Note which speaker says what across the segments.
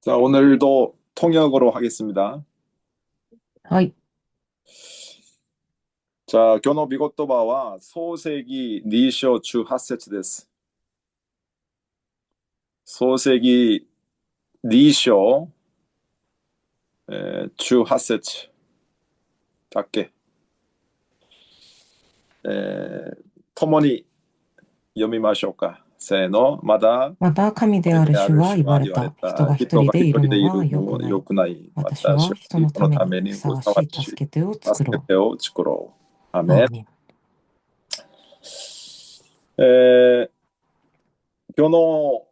Speaker 1: 자, 오늘도 통역으로 하겠습니다.
Speaker 2: はい。
Speaker 1: 자, 교노 미고토바와 소세기 니쇼 주 핫세츠です. 소세기 니쇼 주 핫세츠 다け 共に読みましょうか。せーの、まだ
Speaker 2: また、神である
Speaker 1: 神であ
Speaker 2: 主は言わ
Speaker 1: る主は言われ
Speaker 2: れた。人
Speaker 1: た。
Speaker 2: が一
Speaker 1: 人が一
Speaker 2: 人でいる
Speaker 1: 人でいる
Speaker 2: のは良く
Speaker 1: の良
Speaker 2: ない。
Speaker 1: くない。
Speaker 2: 私は
Speaker 1: 私は
Speaker 2: 人のため
Speaker 1: 人のた
Speaker 2: にふさ
Speaker 1: めにふ
Speaker 2: わしい助
Speaker 1: さわしい
Speaker 2: け手を作ろ
Speaker 1: 助け手を作ろう。ア
Speaker 2: う。
Speaker 1: メン。
Speaker 2: アーメン。
Speaker 1: え今日の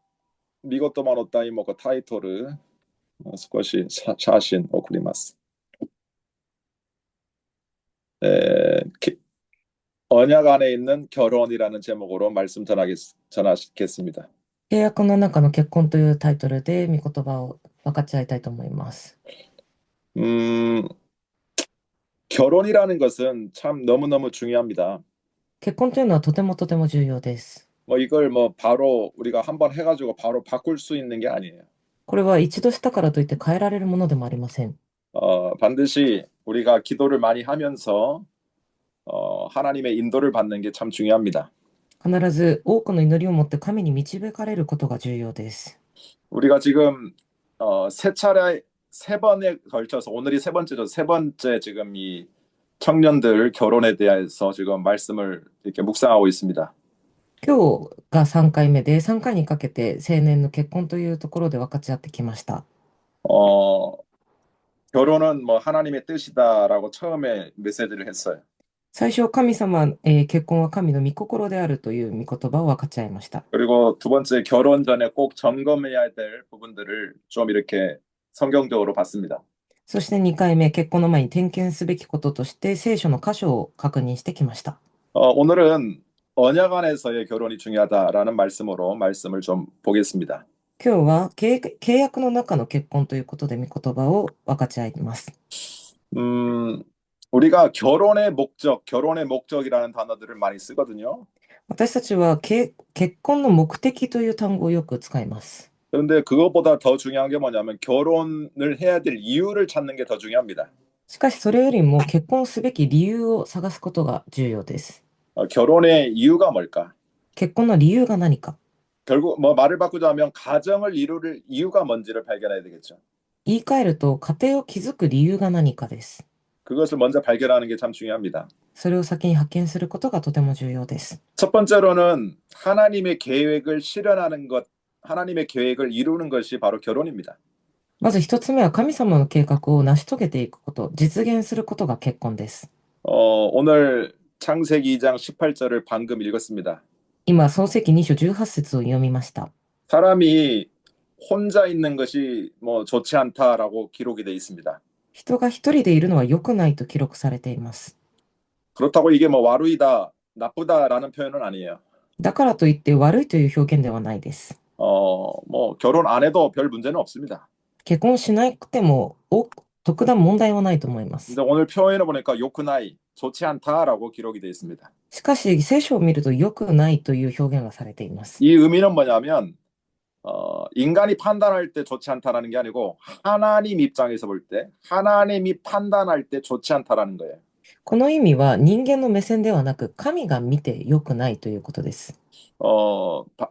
Speaker 1: 見事な題目タイトル少し写真を送ります。에, 언약 안에 있는 결혼이라는 제목으로 말씀 전하겠습니다.
Speaker 2: 契約の中の結婚というタイトルで御言葉を分かち合いたいと思います。
Speaker 1: 음, 결혼이라는 것은 참 너무너무 중요합니다.
Speaker 2: 結婚というのはとてもとても重要です。
Speaker 1: 뭐 이걸 뭐 바로 우리가 한번 해가지고 바로 바꿀 수 있는 게 아니에요.
Speaker 2: これは一度したからといって変えられるものでもありません。
Speaker 1: 반드시 우리가 기도를 많이 하면서 하나님의 인도를 받는 게 참 중요합니다.
Speaker 2: 必ず多くの祈りを持って神に導かれることが重要です。
Speaker 1: 우리가 지금 세 차례 세 번에 걸쳐서 오늘이 세 번째죠. 세 번째 지금 이 청년들 결혼에 대해서 지금 말씀을 이렇게 묵상하고 있습니다.
Speaker 2: 今日が3回目で、3回にかけて青年の結婚というところで分かち合ってきました。
Speaker 1: 어, 결혼은 뭐 하나님의 뜻이다라고 처음에 메시지를 했어요.
Speaker 2: 最初、神様、結婚は神の御心であるという御言葉を分かち合いました。
Speaker 1: 그리고 두 번째 결혼 전에 꼭 점검해야 될 부분들을 좀 이렇게 성경적으로 봤습니다.
Speaker 2: そして2回目、結婚の前に点検すべきこととして聖書の箇所を確認してきました。
Speaker 1: 오늘은 언약 안에서의 결혼이 중요하다라는 말씀으로 말씀을 좀 보겠습니다.
Speaker 2: 今日は契約の中の結婚ということで御言葉を分かち合います。
Speaker 1: 음, 우리가 결혼의 목적이라는 단어들을 많이 쓰거든요.
Speaker 2: 私たちは結婚の目的という単語をよく使います。
Speaker 1: 그런데 그것보다 더 중요한 게 뭐냐면 결혼을 해야 될 이유를 찾는 게 더 중요합니다.
Speaker 2: しかしそれよりも結婚すべき理由を探すことが重要です。
Speaker 1: 결혼의 이유가 뭘까?
Speaker 2: 結婚の理由が何か。
Speaker 1: 결국 뭐 말을 바꾸자면 가정을 이룰 이유가 뭔지를 발견해야 되겠죠.
Speaker 2: 言い換えると、家庭を築く理由が何かです。
Speaker 1: 그것을 먼저 발견하는 게 참 중요합니다.
Speaker 2: それを先に発見することがとても重要です。
Speaker 1: 첫 번째로는 하나님의 계획을 실현하는 것, 하나님의 계획을 이루는 것이 바로 결혼입니다.
Speaker 2: まず一つ目は神様の計画を成し遂げていくこと、実現することが結婚です。
Speaker 1: 오늘 창세기 2장 18절을 방금 읽었습니다.
Speaker 2: 今、創世記2章18節を読みました。
Speaker 1: 사람이 혼자 있는 것이 뭐 좋지 않다라고 기록이 돼 있습니다.
Speaker 2: 人が一人でいるのは良くないと記録されています。
Speaker 1: 그렇다고 이게 뭐 와루이다, 나쁘다라는 표현은 아니에요.
Speaker 2: だからといって悪いという表現ではないです。
Speaker 1: 뭐 결혼 안 해도 별 문제는 없습니다.
Speaker 2: 結婚しなくても特段問題はないと思いま
Speaker 1: 근데
Speaker 2: す。
Speaker 1: 오늘 표현을 보니까 요크나이, 좋지 않다라고 기록이 돼 있습니다.
Speaker 2: しかし、聖書を見ると良くないという表現がされています。
Speaker 1: 이 의미는 뭐냐면 인간이 판단할 때 좋지 않다라는 게 아니고 하나님 입장에서 볼 때 하나님이 판단할 때 좋지 않다라는 거예요.
Speaker 2: この意味は人間の目線ではなく、神が見て良くないということです。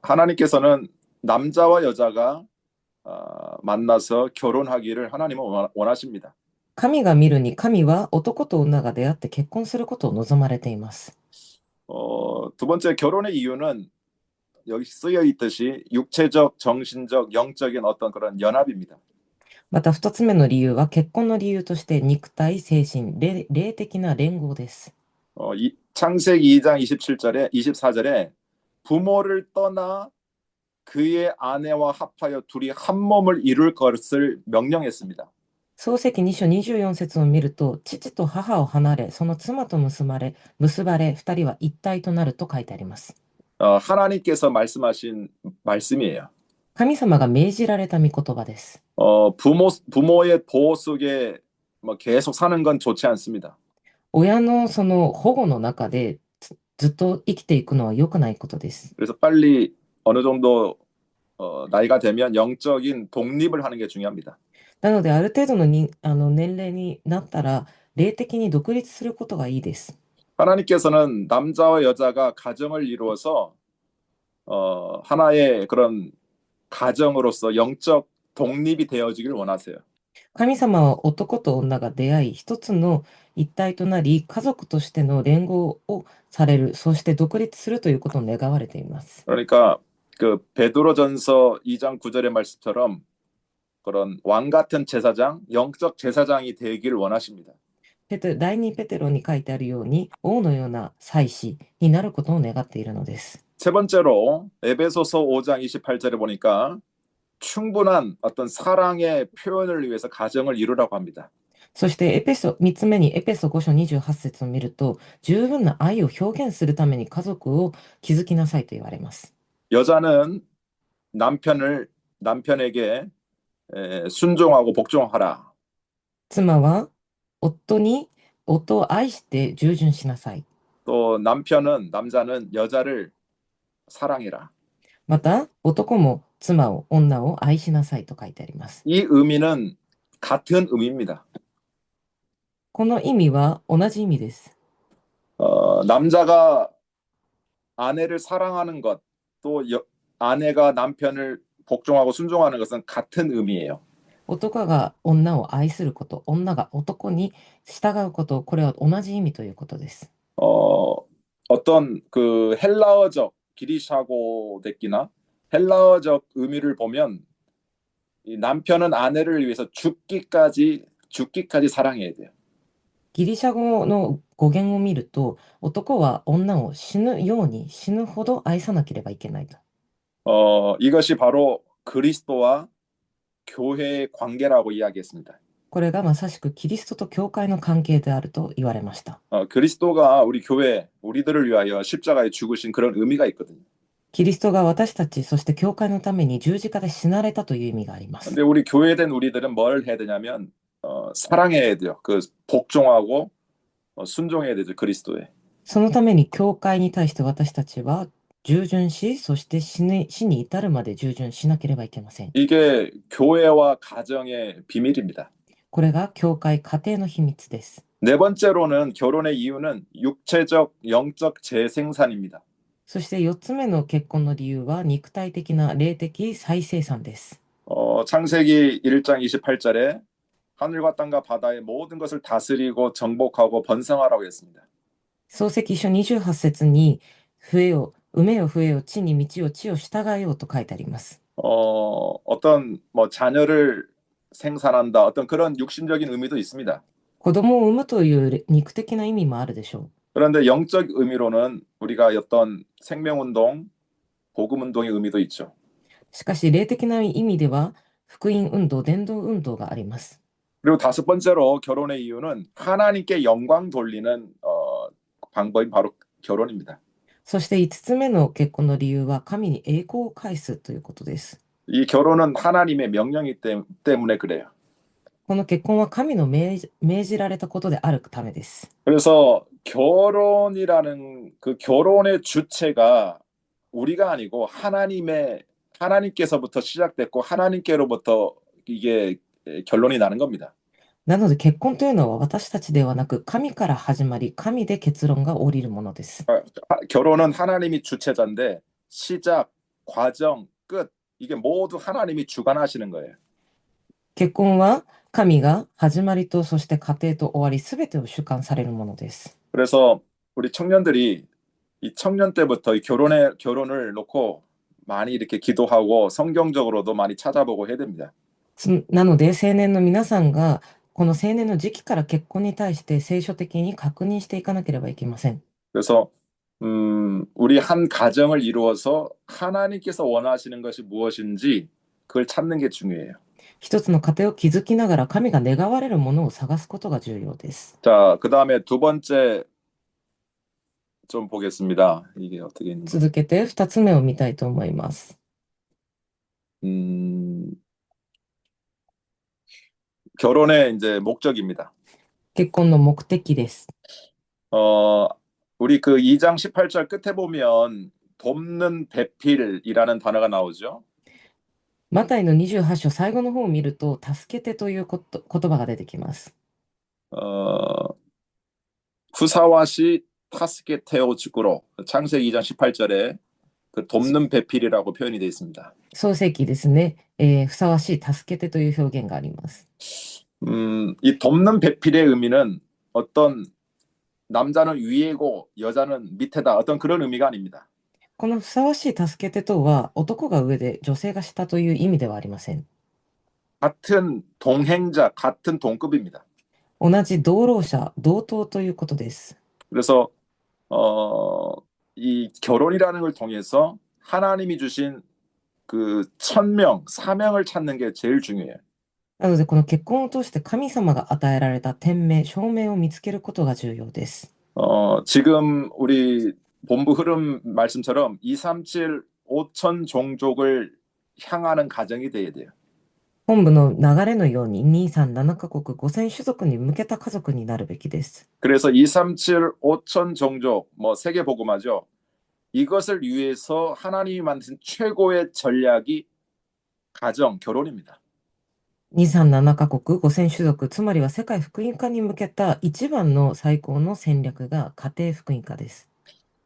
Speaker 1: 하나님께서는 남자와 여자가 만나서 결혼하기를 하나님은 원하십니다.
Speaker 2: 神が見るに、神は男と女が出会って結婚することを望まれています。
Speaker 1: 두 번째 결혼의 이유는 여기 쓰여 있듯이 육체적, 정신적, 영적인 어떤 그런 연합입니다.
Speaker 2: また二つ目の理由は、結婚の理由として肉体、精神、霊的な連合です。
Speaker 1: 창세기 2장 27절에 24절에 부모를 떠나 그의 아내와 합하여 둘이 한 몸을 이룰 것을 명령했습니다.
Speaker 2: 創世記2章24節を見ると、父と母を離れ、その妻と結ばれ、二人は一体となると書いてあります。
Speaker 1: 하나님께서 말씀하신 말씀이에요.
Speaker 2: 神様が命じられた御言葉です。
Speaker 1: 부모의 보호 속에 뭐 계속 사는 건 좋지 않습니다.
Speaker 2: 親のその保護の中でずっと生きていくのは良くないことです。
Speaker 1: 그래서 빨리 어느 정도 나이가 되면 영적인 독립을 하는 게 중요합니다.
Speaker 2: なので、ある程度のに、年齢になったら、霊的に独立することがいいです。
Speaker 1: 하나님께서는 남자와 여자가 가정을 이루어서 하나의 그런 가정으로서 영적 독립이 되어지길 원하세요.
Speaker 2: 神様は男と女が出会い、一つの一体となり、家族としての連合をされる、そして独立するということを願われています。
Speaker 1: 그러니까 그 베드로전서 2장 9절의 말씀처럼 그런 왕 같은 제사장, 영적 제사장이 되기를 원하십니다.
Speaker 2: 第2ペテロに書いてあるように、王のような祭司になることを願っているのです。
Speaker 1: 세 번째로 에베소서 5장 28절에 보니까 충분한 어떤 사랑의 표현을 위해서 가정을 이루라고 합니다.
Speaker 2: そして3つ目にエペソ5章28節を見ると、十分な愛を表現するために家族を築きなさいと言われます。
Speaker 1: 여자는 남편에게 순종하고 복종하라.
Speaker 2: 妻は夫を愛して従順しなさい。
Speaker 1: 또 남자는 여자를 사랑해라.
Speaker 2: また、男も女を愛しなさいと書いてあります。
Speaker 1: 이 의미는 같은 의미입니다.
Speaker 2: この意味は同じ意味です。
Speaker 1: 남자가 아내를 사랑하는 것, 또 아내가 남편을 복종하고 순종하는 것은 같은 의미예요.
Speaker 2: 男が女を愛すること、女が男に従うこと、これは同じ意味ということです。
Speaker 1: 어떤 그 헬라어적 기리샤고데끼나 헬라어적 의미를 보면 이 남편은 아내를 위해서 죽기까지 사랑해야 돼요.
Speaker 2: ギリシャ語の語源を見ると、男は女を死ぬように死ぬほど愛さなければいけないと。
Speaker 1: 이것이 바로 그리스도와 교회의 관계라고 이야기했습니다.
Speaker 2: これがまさしくキリストと教会の関係であると言われました。
Speaker 1: 그리스도가 우리 교회, 우리들을 위하여 십자가에 죽으신 그런 의미가 있거든요.
Speaker 2: キリストが私たち、そして教会のために十字架で死なれたという意味があります。
Speaker 1: 근데 우리 교회된 우리들은 뭘 해야 되냐면 사랑해야 돼요. 그 복종하고 순종해야 되죠. 그리스도에.
Speaker 2: そのために教会に対して私たちは従順し、そして死に至るまで従順しなければいけません。
Speaker 1: 이게 교회와 가정의 비밀입니다.
Speaker 2: これが教会、家庭の秘密です。
Speaker 1: 네 번째로는 결혼의 이유는 육체적, 영적 재생산입니다.
Speaker 2: そして4つ目の結婚の理由は肉体的な霊的再生産です。
Speaker 1: 창세기 1장 28절에 하늘과 땅과 바다의 모든 것을 다스리고 정복하고 번성하라고 했습니다.
Speaker 2: 創世記書28節に、埋めよ増えよ、地に満ちよ、地を従えようと書いてあります。
Speaker 1: 어떤 뭐 자녀를 생산한다, 어떤 그런 육신적인 의미도 있습니다.
Speaker 2: 子供を産むという肉的な意味もあるでしょう。
Speaker 1: 그런데 영적 의미로는 우리가 어떤 생명운동, 복음운동의 의미도 있죠.
Speaker 2: しかし、霊的な意味では、福音運動、伝道運動があります。
Speaker 1: 그리고 다섯 번째로 결혼의 이유는 하나님께 영광 돌리는 방법이 바로 결혼입니다.
Speaker 2: そして5つ目の結婚の理由は、神に栄光を返すということです。
Speaker 1: 이 결혼은 하나님의 명령이기 때문에 그래요.
Speaker 2: この結婚は神の命じられたことであるためです。
Speaker 1: 그래서 결혼이라는 그 결혼의 주체가 우리가 아니고 하나님께서부터 시작됐고 하나님께로부터 이게 결론이 나는 겁니다.
Speaker 2: なので結婚というのは私たちではなく神から始まり神で結論が降りるものです。
Speaker 1: 결혼은 하나님이 주체자인데 시작, 과정, 끝 이게 모두 하나님이 주관하시는 거예요.
Speaker 2: 結婚は神が始まりとそして過程と終わりすべてを主観されるものです。
Speaker 1: 그래서 우리 청년들이 이 청년 때부터 이 결혼을 놓고 많이 이렇게 기도하고 성경적으로도 많이 찾아보고 해야 됩니다.
Speaker 2: なので青年の皆さんがこの青年の時期から結婚に対して聖書的に確認していかなければいけません。
Speaker 1: 그래서 우리 한 가정을 이루어서 하나님께서 원하시는 것이 무엇인지 그걸 찾는 게 중요해요.
Speaker 2: 一つの家庭を築きながら神が願われるものを探すことが重要です。
Speaker 1: 자, 그다음에 두 번째 좀 보겠습니다. 이게 어떻게 있는지.
Speaker 2: 続けて2つ目を見たいと思います。
Speaker 1: 결혼의 이제 목적입니다.
Speaker 2: 結婚の目的です。
Speaker 1: 우리 그 2장 18절 끝에 보면 돕는 배필이라는 단어가 나오죠.
Speaker 2: マタイの28章最後の方を見ると、助けてという言葉が出てきます。
Speaker 1: 어, 후사와시 타스케 테오 축구로 창세기 2장 18절에 그 돕는 배필이라고 표현이 되어 있습니다.
Speaker 2: 創世記ですね、ふさわしい助けてという表現があります。
Speaker 1: 이 돕는 배필의 의미는 어떤 남자는 위에고 여자는 밑에다 어떤 그런 의미가 아닙니다.
Speaker 2: このふさわしい助けてとは、男が上で女性が下という意味ではありません。
Speaker 1: 같은 동행자, 같은 동급입니다.
Speaker 2: 同じ同労者、同等ということです。
Speaker 1: 그래서 어, 이 결혼이라는 걸 통해서 하나님이 주신 그 천명, 사명을 찾는 게 제일 중요해요.
Speaker 2: なので、この結婚を通して神様が与えられた天命、証明を見つけることが重要です。
Speaker 1: 지금 우리 본부 흐름 말씀처럼 237 5천 종족을 향하는 가정이 돼야 돼요.
Speaker 2: 本部の流れのように237カ国5000種族に向けた家族になるべきです。
Speaker 1: 그래서 237 5천 종족, 뭐 세계 복음화죠. 이것을 위해서 하나님이 만든 최고의 전략이 가정, 결혼입니다.
Speaker 2: 237カ国5000種族、つまりは世界福音化に向けた一番の最高の戦略が家庭福音化です。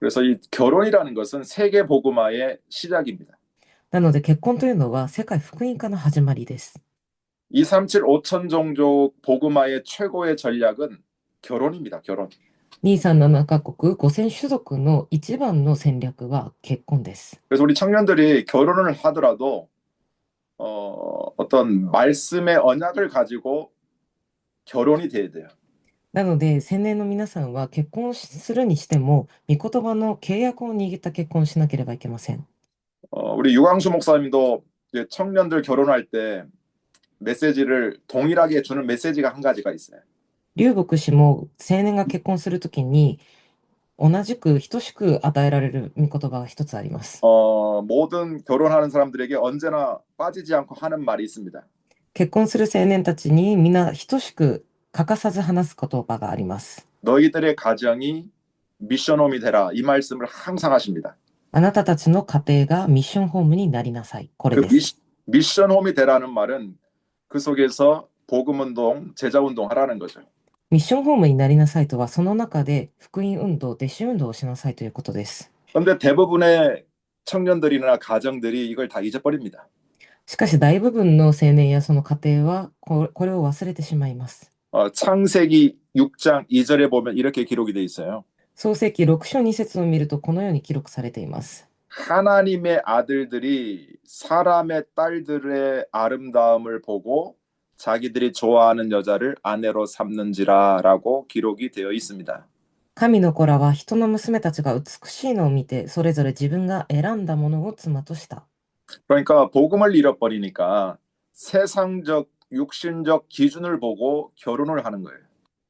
Speaker 1: 그래서 이 결혼이라는 것은 세계 복음화의 시작입니다.
Speaker 2: なので結婚というのは世界福音化の始まりです。
Speaker 1: 237 5천 종족 복음화의 최고의 전략은 결혼입니다. 결혼.
Speaker 2: 237カ国5000種族の一番の戦略は結婚です。
Speaker 1: 그래서 우리 청년들이 결혼을 하더라도 어떤 말씀의 언약을 가지고 결혼이 돼야 돼요.
Speaker 2: なので、青年の皆さんは結婚するにしても、御言葉の契約を握った結婚をしなければいけません。
Speaker 1: 우리 유광수 목사님도 이제 청년들 결혼할 때 메시지를 동일하게 주는 메시지가 한 가지가 있어요.
Speaker 2: 劉牧師も青年が結婚するときに、同じく等しく与えられる御言葉が一つあります。
Speaker 1: 모든 결혼하는 사람들에게 언제나 빠지지 않고 하는 말이 있습니다.
Speaker 2: 結婚する青年たちに皆等しく欠かさず話す言葉があります。
Speaker 1: 너희들의 가정이 미션홈이 되라 이 말씀을 항상 하십니다.
Speaker 2: あなたたちの家庭がミッションホームになりなさい。これ
Speaker 1: 그
Speaker 2: です。
Speaker 1: 미션홈이 되라는 말은 그 속에서 복음운동, 제자운동 하라는 거죠.
Speaker 2: ミッションホームになりなさいとは、その中で福音運動、弟子運動をしなさいということです。
Speaker 1: 그런데 대부분의 청년들이나 가정들이 이걸 다 잊어버립니다.
Speaker 2: しかし大部分の青年やその家庭はこれを忘れてしまいます。
Speaker 1: 창세기 6장 2절에 보면 이렇게 기록이 돼 있어요.
Speaker 2: 創世記6章2節を見るとこのように記録されています。
Speaker 1: 하나님의 아들들이 사람의 딸들의 아름다움을 보고 자기들이 좋아하는 여자를 아내로 삼는지라라고 기록이 되어 있습니다.
Speaker 2: 神の子らは人の娘たちが美しいのを見て、それぞれ自分が選んだものを妻とした。
Speaker 1: 그러니까 복음을 잃어버리니까 세상적 육신적 기준을 보고 결혼을 하는 거예요.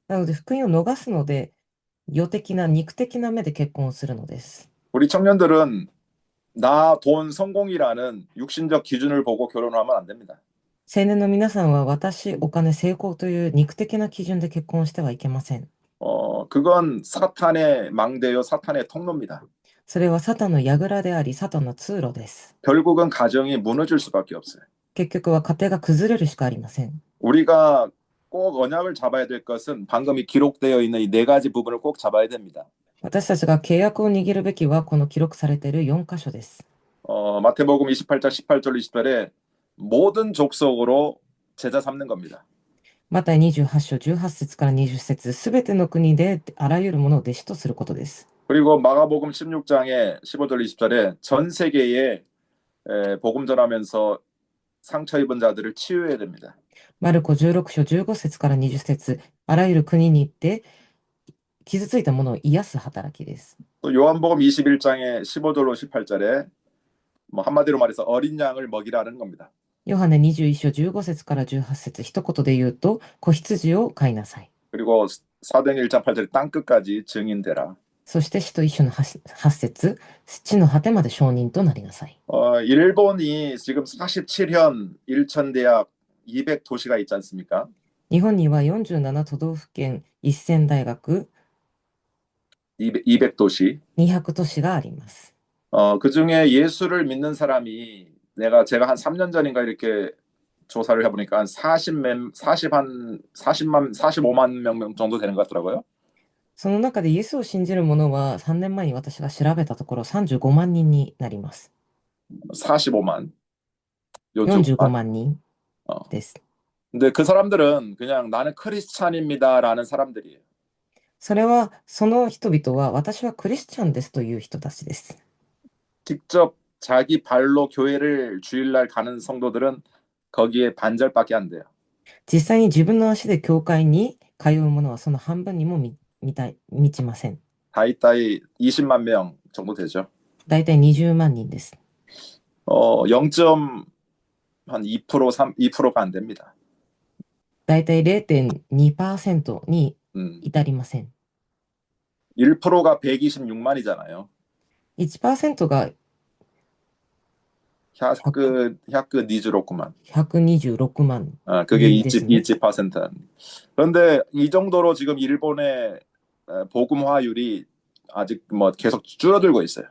Speaker 2: なので福音を逃すので、世的な肉的な目で結婚をするのです。
Speaker 1: 우리 청년들은 나, 돈, 성공이라는 육신적 기준을 보고 결혼하면 안 됩니다.
Speaker 2: 青年の皆さんは私、お金、成功という肉的な基準で結婚してはいけません。
Speaker 1: 그건 사탄의 망대요, 사탄의 통로입니다.
Speaker 2: それはサタンの櫓であり、サタンの通路です。
Speaker 1: 결국은 가정이 무너질 수밖에 없어요.
Speaker 2: 結局は家庭が崩れるしかありません。
Speaker 1: 우리가 꼭 언약을 잡아야 될 것은 방금 이 기록되어 있는 이 네 가지 부분을 꼭 잡아야 됩니다.
Speaker 2: 私たちが契約を握るべきは、この記録されている4箇所です。
Speaker 1: 마태복음 28장 18절 20절에 모든 족속으로 제자 삼는 겁니다.
Speaker 2: マタイ28章18節から20節、すべての国であらゆるものを弟子とすることです。
Speaker 1: 그리고 마가복음 16장에 15절 20절에 전 세계에 복음 전하면서 상처 입은 자들을 치유해야 됩니다.
Speaker 2: マルコ16章15節から20節、あらゆる国に行って傷ついたものを癒す働きです。
Speaker 1: 또 요한복음 21장에 15절로 18절에 뭐 한마디로 말해서 어린 양을 먹이라는 겁니다.
Speaker 2: ヨハネ21章15節から18節、一言で言うと、子羊を飼いなさい。
Speaker 1: 그리고 사도행 1장 8절에 땅 끝까지 증인되라.
Speaker 2: そして使徒一章の8節、地の果てまで証人となりなさい。
Speaker 1: 일본이 지금 47현 1000대학 200도시가 있지 않습니까?
Speaker 2: 日本には47都道府県1000大学
Speaker 1: 200도시.
Speaker 2: 200都市があります。
Speaker 1: 그중에 예수를 믿는 사람이 제가 한 3년 전인가 이렇게 조사를 해보니까 한 45만 명 정도 되는 것 같더라고요.
Speaker 2: その中でイエスを信じる者は3年前に私が調べたところ35万人になります。
Speaker 1: 45만. 요즘.
Speaker 2: 45万人
Speaker 1: 어.
Speaker 2: です。
Speaker 1: 근데 그 사람들은 그냥 나는 크리스찬입니다라는 사람들이에요.
Speaker 2: それは、その人々は私はクリスチャンですという人たちです。
Speaker 1: 직접 자기 발로 교회를 주일날 가는 성도들은 거기에 반절밖에 안 돼요.
Speaker 2: 実際に自分の足で教会に通う者はその半分にも満ちません。
Speaker 1: 다이다이 20만 명 정도 되죠.
Speaker 2: だいたい20万人です。
Speaker 1: 0.2% 2%가 안 됩니다.
Speaker 2: だいたい 0.2% に
Speaker 1: 음.
Speaker 2: 至りません。
Speaker 1: 1%가 126만이잖아요.
Speaker 2: 1% が
Speaker 1: 100 니즈로구만.
Speaker 2: 126万
Speaker 1: 그게
Speaker 2: 人ですね。
Speaker 1: 20%. 그런데 이 정도로 지금 일본의 복음화율이 아직 뭐 계속 줄어들고 있어요.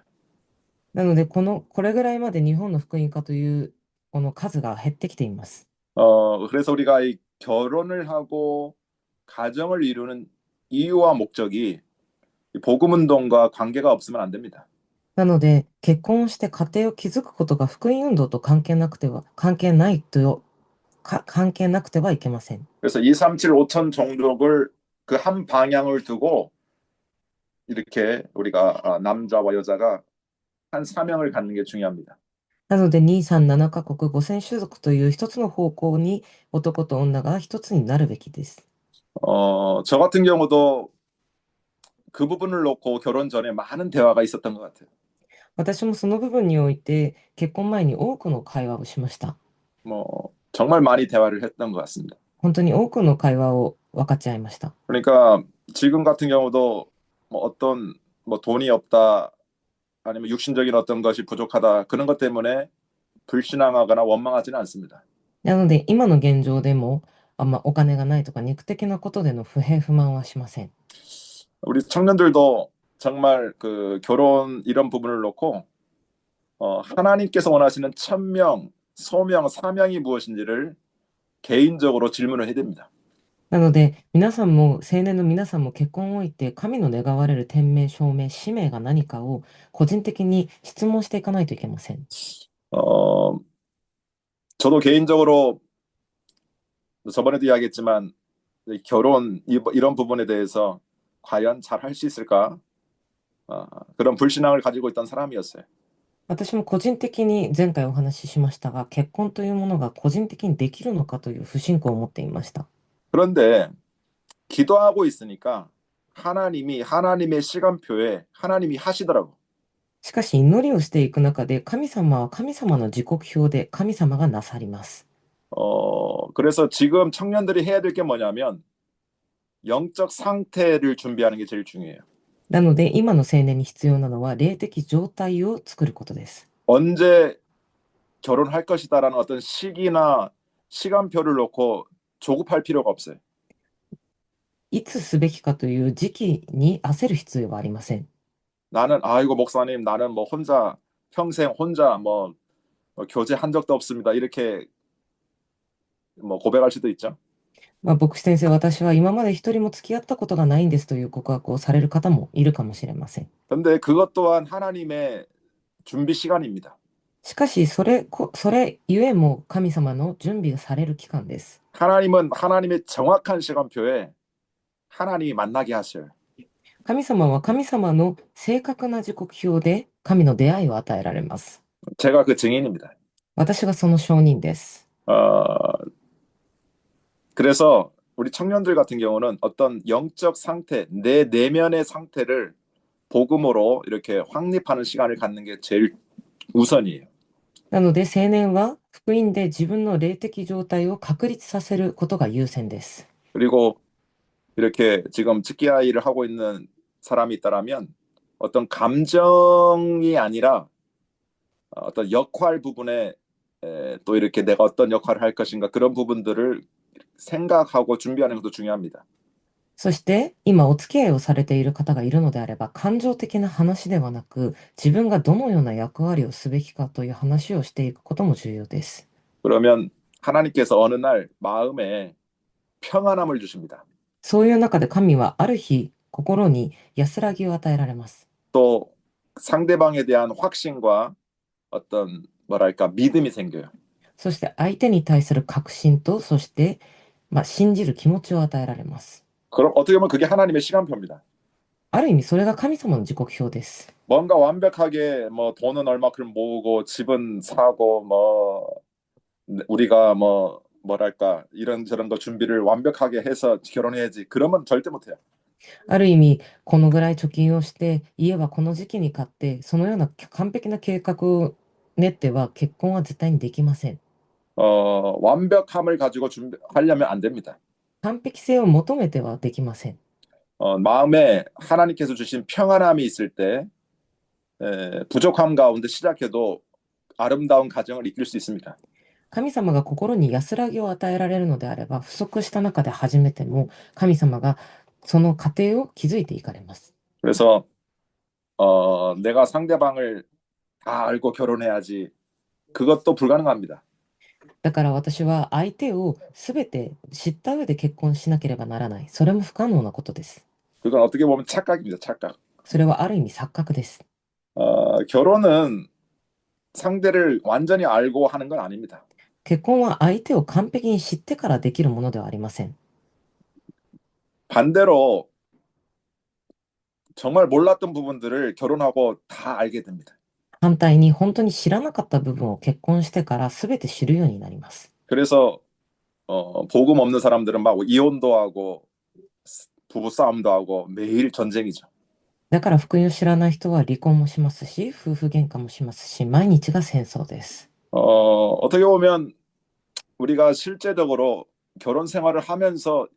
Speaker 2: なので、これぐらいまで日本の福音化というこの数が減ってきています。
Speaker 1: 그래서 우리가 이 결혼을 하고 가정을 이루는 이유와 목적이 이 복음 운동과 관계가 없으면 안 됩니다.
Speaker 2: なので、結婚をして家庭を築くことが福音運動と関係なくてはいけません。
Speaker 1: 그래서 237 5천 종족을 그 한 방향을 두고 이렇게 우리가 남자와 여자가 한 사명을 갖는 게 중요합니다.
Speaker 2: なので、237カ国5000種族という一つの方向に男と女が一つになるべきです。
Speaker 1: 저 같은 경우도 그 부분을 놓고 결혼 전에 많은 대화가 있었던 것 같아요.
Speaker 2: 私もその部分において結婚前に多くの会話をしました。
Speaker 1: 뭐 정말 많이 대화를 했던 것 같습니다.
Speaker 2: 本当に多くの会話を分かち合いました。
Speaker 1: 그러니까 지금 같은 경우도 뭐 어떤 뭐 돈이 없다 아니면 육신적인 어떤 것이 부족하다 그런 것 때문에 불신앙하거나 원망하지는 않습니다.
Speaker 2: なので、今の現状でも、お金がないとか肉的なことでの不平不満はしません。
Speaker 1: 우리 청년들도 정말 그 결혼 이런 부분을 놓고 하나님께서 원하시는 천명, 소명, 사명이 무엇인지를 개인적으로 질문을 해야 됩니다.
Speaker 2: なので、青年の皆さんも結婚をおいて、神の願われる天命、証明、使命が何かを個人的に質問していかないといけません。
Speaker 1: 어, 저도 개인적으로 저번에도 이야기했지만 결혼 이런 부분에 대해서 과연 잘 할 수 있을까? 그런 불신앙을 가지고 있던 사람이었어요.
Speaker 2: 私も個人的に前回お話ししましたが、結婚というものが個人的にできるのかという不信仰を持っていました。
Speaker 1: 그런데 기도하고 있으니까 하나님의 시간표에 하나님이 하시더라고.
Speaker 2: しかし祈りをしていく中で、神様は神様の時刻表で神様がなさります。
Speaker 1: 그래서 지금 청년들이 해야 될 게 뭐냐면 영적 상태를 준비하는 게 제일 중요해요.
Speaker 2: なので、今の青年に必要なのは霊的状態を作ることです。
Speaker 1: 언제 결혼할 것이다라는 어떤 시기나 시간표를 놓고 조급할 필요가 없어요.
Speaker 2: いつすべきかという時期に焦る必要はありません。
Speaker 1: 아이고 목사님 나는 뭐 평생 혼자 뭐 교제한 적도 없습니다. 이렇게 뭐 고백할 수도 있죠.
Speaker 2: 牧師先生、私は今まで一人も付き合ったことがないんですという告白をされる方もいるかもしれません。
Speaker 1: 근데 그것 또한 하나님의 준비 시간입니다.
Speaker 2: しかし、それゆえも神様の準備がされる期間です。
Speaker 1: 하나님은 하나님의 정확한 시간표에 하나님이 만나게 하셔요.
Speaker 2: 神様は神様の正確な時刻表で神の出会いを与えられます。
Speaker 1: 제가 그 증인입니다.
Speaker 2: 私がその証人です。
Speaker 1: 그래서 우리 청년들 같은 경우는 어떤 영적 상태, 내 내면의 상태를 복음으로 이렇게 확립하는 시간을 갖는 게 제일 우선이에요.
Speaker 2: なので、青年は福音で自分の霊的状態を確立させることが優先です。
Speaker 1: 그리고 이렇게 지금 직기아이를 하고 있는 사람이 있다라면 어떤 감정이 아니라 어떤 역할 부분에 또 이렇게 내가 어떤 역할을 할 것인가 그런 부분들을 생각하고 준비하는 것도 중요합니다.
Speaker 2: そして、今お付き合いをされている方がいるのであれば、感情的な話ではなく、自分がどのような役割をすべきかという話をしていくことも重要です。
Speaker 1: 그러면 하나님께서 어느 날 마음에 평안함을 주십니다.
Speaker 2: そういう中で神はある日、心に安らぎを与えられます。
Speaker 1: 또 상대방에 대한 확신과 어떤 뭐랄까 믿음이 생겨요.
Speaker 2: そして相手に対する確信と、そして、信じる気持ちを与えられます。
Speaker 1: 그럼 어떻게 보면 그게 하나님의 시간표입니다.
Speaker 2: ある意味、それが神様の時刻表です。
Speaker 1: 뭔가 완벽하게 뭐 돈은 얼마큼 모으고 집은 사고 뭐 우리가 뭐 뭐랄까 이런저런 거 준비를 완벽하게 해서 결혼해야지. 그러면 절대 못해요.
Speaker 2: ある意味、このぐらい貯金をして、家はこの時期に買って、そのような完璧な計画を練っては結婚は絶対にできません。
Speaker 1: 완벽함을 가지고 준비하려면 안 됩니다.
Speaker 2: 完璧性を求めてはできません。
Speaker 1: 마음에 하나님께서 주신 평안함이 있을 때 부족함 가운데 시작해도 아름다운 가정을 이끌 수 있습니다.
Speaker 2: 神様が心に安らぎを与えられるのであれば、不足した中で始めても、神様がその過程を築いていかれます。
Speaker 1: 그래서 내가 상대방을 다 알고 결혼해야지. 그것도 불가능합니다.
Speaker 2: だから私は相手をすべて知った上で結婚しなければならない。それも不可能なことです。
Speaker 1: 그건 어떻게 보면 착각입니다. 착각.
Speaker 2: それはある意味錯覚です。
Speaker 1: 결혼은 상대를 완전히 알고 하는 건 아닙니다.
Speaker 2: 結婚は相手を完璧に知ってからできるものではありません。
Speaker 1: 반대로 정말 몰랐던 부분들을 결혼하고 다 알게 됩니다.
Speaker 2: 反対に本当に知らなかった部分を結婚してから全て知るようになります。
Speaker 1: 그래서 복음 없는 사람들은 막 이혼도 하고 부부 싸움도 하고 매일 전쟁이죠.
Speaker 2: だから福音を知らない人は離婚もしますし、夫婦喧嘩もしますし、毎日が戦争です。
Speaker 1: 어떻게 보면 우리가 실제적으로 결혼 생활을 하면서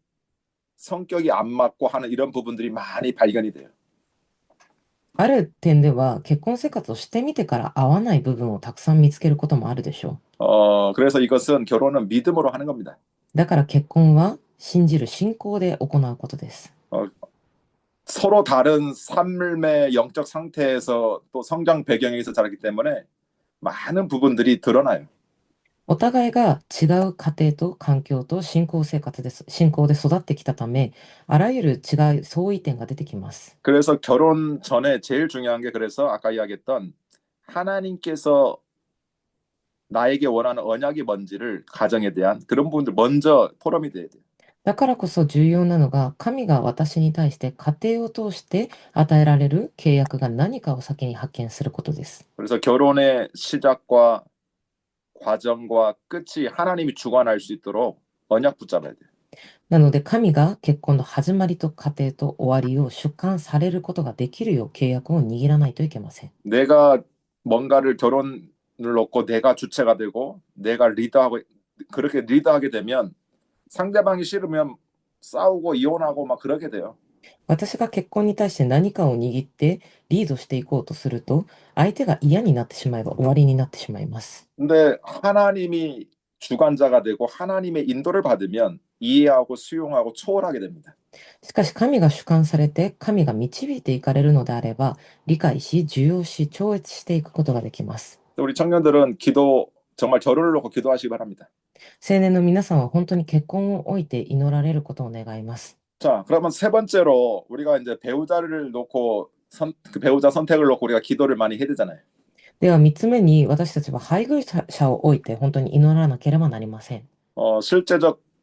Speaker 1: 성격이 안 맞고 하는 이런 부분들이 많이 발견이 돼요.
Speaker 2: ある点では結婚生活をしてみてから合わない部分をたくさん見つけることもあるでしょ
Speaker 1: 그래서 이것은 결혼은 믿음으로 하는 겁니다.
Speaker 2: う。だから結婚は信じる信仰で行うことです。
Speaker 1: 어, 서로 다른 삶의 영적 상태에서 또 성장 배경에서 자라기 때문에 많은 부분들이 드러나요.
Speaker 2: お互いが違う家庭と環境と信仰生活です。信仰で育ってきたため、あらゆる違い、相違点が出てきます。
Speaker 1: 그래서 결혼 전에 제일 중요한 게 그래서 아까 이야기했던 하나님께서 나에게 원하는 언약이 뭔지를 가정에 대한 그런 부분들 먼저 포럼이 돼야 돼요.
Speaker 2: だからこそ重要なのが、神が私に対して家庭を通して与えられる契約が何かを先に発見することです。
Speaker 1: 그래서 결혼의 시작과 과정과 끝이 하나님이 주관할 수 있도록 언약 붙잡아야 돼요.
Speaker 2: なので、神が結婚の始まりと過程と終わりを主観されることができるよう契約を握らないといけません。
Speaker 1: 내가 뭔가를 결혼을 놓고 내가 주체가 되고 내가 리더하고 그렇게 리더하게 되면 상대방이 싫으면 싸우고 이혼하고 막 그러게 돼요.
Speaker 2: 私が結婚に対して何かを握ってリードしていこうとすると、相手が嫌になってしまえば終わりになってしまいます。
Speaker 1: 근데 하나님이 주관자가 되고 하나님의 인도를 받으면 이해하고 수용하고 초월하게 됩니다.
Speaker 2: しかし神が主観されて神が導いていかれるのであれば、理解し、受容し、超越していくことができます。
Speaker 1: 우리 청년들은 기도 정말 결혼을 놓고 기도하시기 바랍니다.
Speaker 2: 青年の皆さんは本当に結婚を置いて祈られることを願います。
Speaker 1: 자, 그러면 세 번째로 우리가 이제 배우자를 놓고 그 배우자 선택을 놓고 우리가 기도를 많이 해야 되잖아요.
Speaker 2: では3つ目に私たちは配偶者を置いて本当に祈らなければなりません。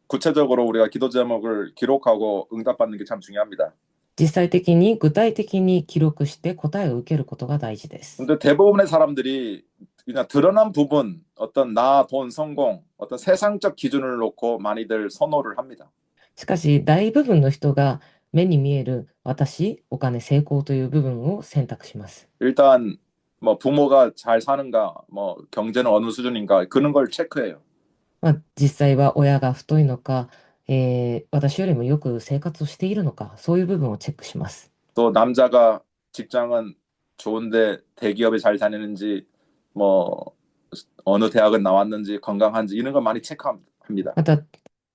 Speaker 1: 구체적으로 우리가 기도 제목을 기록하고 응답받는 게 참 중요합니다.
Speaker 2: 実際的に具体的に記録して答えを受けることが大事です。
Speaker 1: 근데 대부분의 사람들이 그냥 드러난 부분, 어떤 나, 돈, 성공, 어떤 세상적 기준을 놓고 많이들 선호를 합니다.
Speaker 2: しかし大部分の人が目に見える私、お金、成功という部分を選択します。
Speaker 1: 일단 뭐 부모가 잘 사는가, 뭐 경제는 어느 수준인가 그런 걸 체크해요.
Speaker 2: 実際は親が太いのか、私よりもよく生活をしているのか、そういう部分をチェックします。
Speaker 1: 또 남자가 직장은 좋은데 대기업에 잘 다니는지, 뭐 어느 대학은 나왔는지 건강한지 이런 걸 많이 체크합니다.
Speaker 2: また、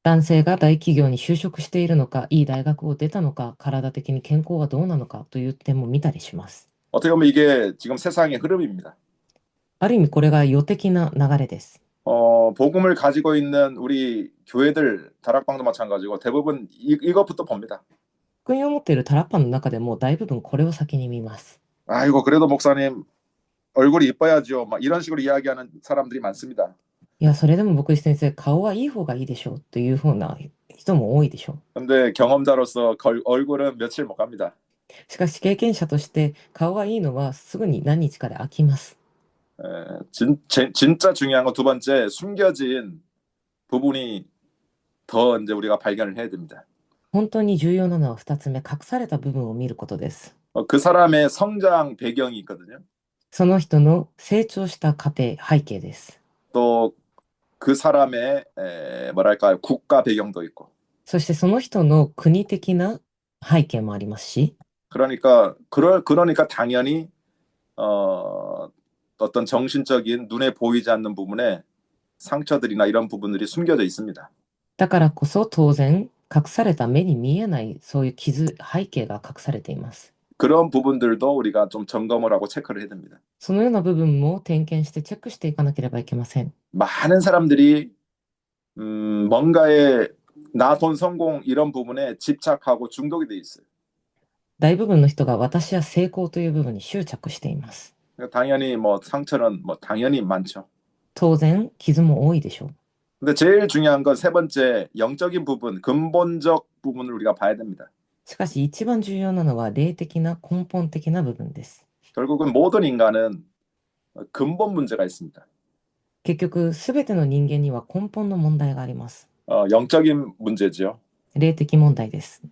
Speaker 2: 男性が大企業に就職しているのか、いい大学を出たのか、体的に健康はどうなのかという点も見たりします。
Speaker 1: 어떻게 보면 이게 지금 세상의 흐름입니다.
Speaker 2: ある意味これが世的な流れです。
Speaker 1: 복음을 가지고 있는 우리 교회들, 다락방도 마찬가지고 대부분 이것부터 봅니다.
Speaker 2: 福音を持っているタラッパの中でも大部分これを先に見ます。
Speaker 1: 아이고, 그래도 목사님 얼굴이 이뻐야죠. 막 이런 식으로 이야기하는 사람들이 많습니다.
Speaker 2: いや、それでも牧師先生、顔はいい方がいいでしょうというふうな人も多いでしょ
Speaker 1: 근데 경험자로서 얼굴은 며칠 못 갑니다.
Speaker 2: う。しかし経験者として顔はいいのはすぐに何日かで飽きます。
Speaker 1: 진짜 중요한 건 두 번째, 숨겨진 부분이 더 이제 우리가 발견을 해야 됩니다.
Speaker 2: 本当に重要なのは2つ目、隠された部分を見ることです。
Speaker 1: 그 사람의 성장 배경이 있거든요.
Speaker 2: その人の成長した過程、背景です。
Speaker 1: 또 그 사람의 뭐랄까요, 국가 배경도 있고.
Speaker 2: そしてその人の国的な背景もありますし、
Speaker 1: 그러니까 당연히 어떤 정신적인 눈에 보이지 않는 부분에 상처들이나 이런 부분들이 숨겨져 있습니다.
Speaker 2: だからこそ当然隠された目に見えないそういう傷、背景が隠されています。
Speaker 1: 그런 부분들도 우리가 좀 점검을 하고 체크를 해야 됩니다.
Speaker 2: そのような部分も点検してチェックしていかなければいけません。
Speaker 1: 많은 사람들이 뭔가에 나, 돈, 성공 이런 부분에 집착하고 중독이 돼 있어요.
Speaker 2: 大部分の人が私は成功という部分に執着しています。
Speaker 1: 그러니까 당연히 뭐 상처는 뭐 당연히 많죠.
Speaker 2: 当然傷も多いでしょう。
Speaker 1: 근데 제일 중요한 건 세 번째, 영적인 부분, 근본적 부분을 우리가 봐야 됩니다.
Speaker 2: しかし一番重要なのは霊的な根本的な部分です。
Speaker 1: 결국은 모든 인간은 근본 문제가 있습니다.
Speaker 2: 結局すべての人間には根本の問題があります。
Speaker 1: 영적인 문제죠.
Speaker 2: 霊的問題です。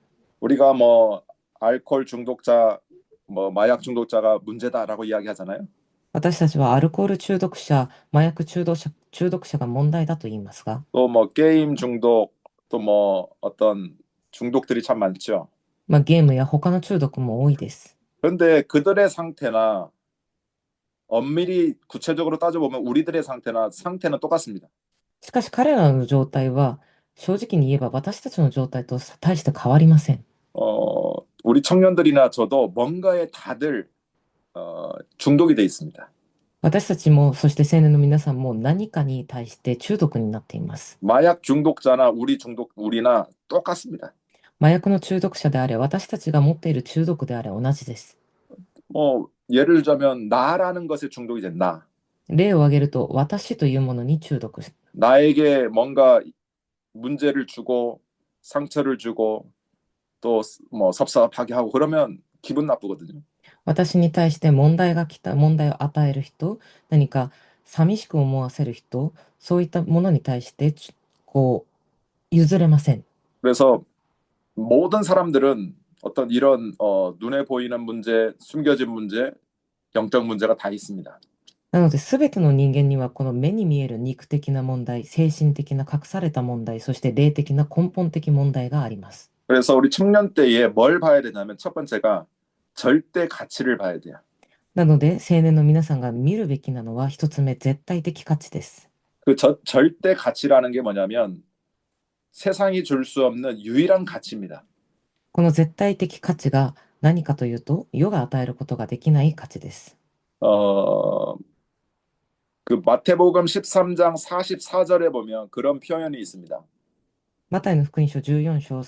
Speaker 1: 우리가 뭐 알코올 중독자, 뭐 마약 중독자가 문제다라고 이야기하잖아요.
Speaker 2: 私たちはアルコール中毒者、麻薬中毒者が問題だと言いますが、
Speaker 1: 또 뭐 게임 중독, 또 뭐 어떤 중독들이 참 많죠.
Speaker 2: ゲームや他の中毒も多いです。
Speaker 1: 그런데 그들의 상태나 엄밀히 구체적으로 따져보면 우리들의 상태는 똑같습니다.
Speaker 2: しかし彼らの状態は正直に言えば私たちの状態と大して変わりません。
Speaker 1: 우리 청년들이나 저도 뭔가에 다들 중독이 돼 있습니다.
Speaker 2: 私たちも、そして青年の皆さんも何かに対して中毒になっています。
Speaker 1: 마약 중독자나 우리나 똑같습니다.
Speaker 2: 麻薬の中毒者であれ、私たちが持っている中毒であれ同じです。
Speaker 1: 뭐 예를 들자면 나라는 것에 중독이 된 나.
Speaker 2: 例を挙げると、私というものに中毒し、
Speaker 1: 나에게 뭔가 문제를 주고 상처를 주고 또 뭐 섭섭하게 하고 그러면 기분 나쁘거든요.
Speaker 2: 私に対して問題が来た、問題を与える人、何か寂しく思わせる人、そういったものに対して譲れません。
Speaker 1: 그래서 모든 사람들은 어떤 이런 눈에 보이는 문제, 숨겨진 문제, 영적 문제가 다 있습니다.
Speaker 2: なので、すべての人間にはこの目に見える肉的な問題、精神的な隠された問題、そして霊的な根本的問題があります。
Speaker 1: 그래서 우리 청년 때에 뭘 봐야 되냐면 첫 번째가 절대 가치를 봐야 돼요.
Speaker 2: なので、青年の皆さんが見るべきなのは一つ目、絶対的価値です。
Speaker 1: 절대 가치라는 게 뭐냐면 세상이 줄 수 없는 유일한 가치입니다.
Speaker 2: この絶対的価値が何かというと、世が与えることができない価値です。
Speaker 1: 그 마태복음 13장 44절에 보면 그런 표현이 있습니다.
Speaker 2: マタイの福音書14章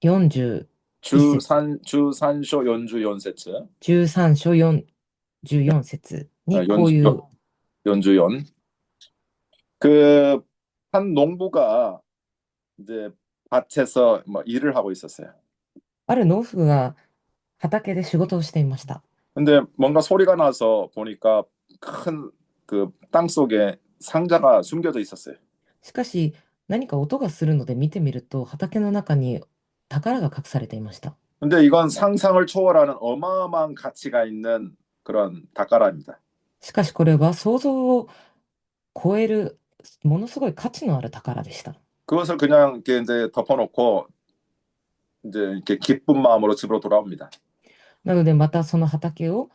Speaker 2: 41節、
Speaker 1: 주산쇼 연주 연세츠
Speaker 2: 13章44節にこういう、
Speaker 1: 연주연 그 한 농부가 이제 밭에서 뭐 일을 하고 있었어요.
Speaker 2: ある農夫が畑で仕事をしていました。
Speaker 1: 근데 뭔가 소리가 나서 보니까 큰 그 땅 속에 상자가 숨겨져 있었어요.
Speaker 2: しかし、何か音がするので見てみると、畑の中に宝が隠されていました。
Speaker 1: 근데 이건 상상을 초월하는 어마어마한 가치가 있는 그런 닭가라입니다.
Speaker 2: しかしこれは想像を超えるものすごい価値のある宝でした。
Speaker 1: 그것을 그냥 이렇게 이제 덮어놓고 이제 이렇게 기쁜 마음으로 집으로 돌아옵니다.
Speaker 2: なのでまたその畑を、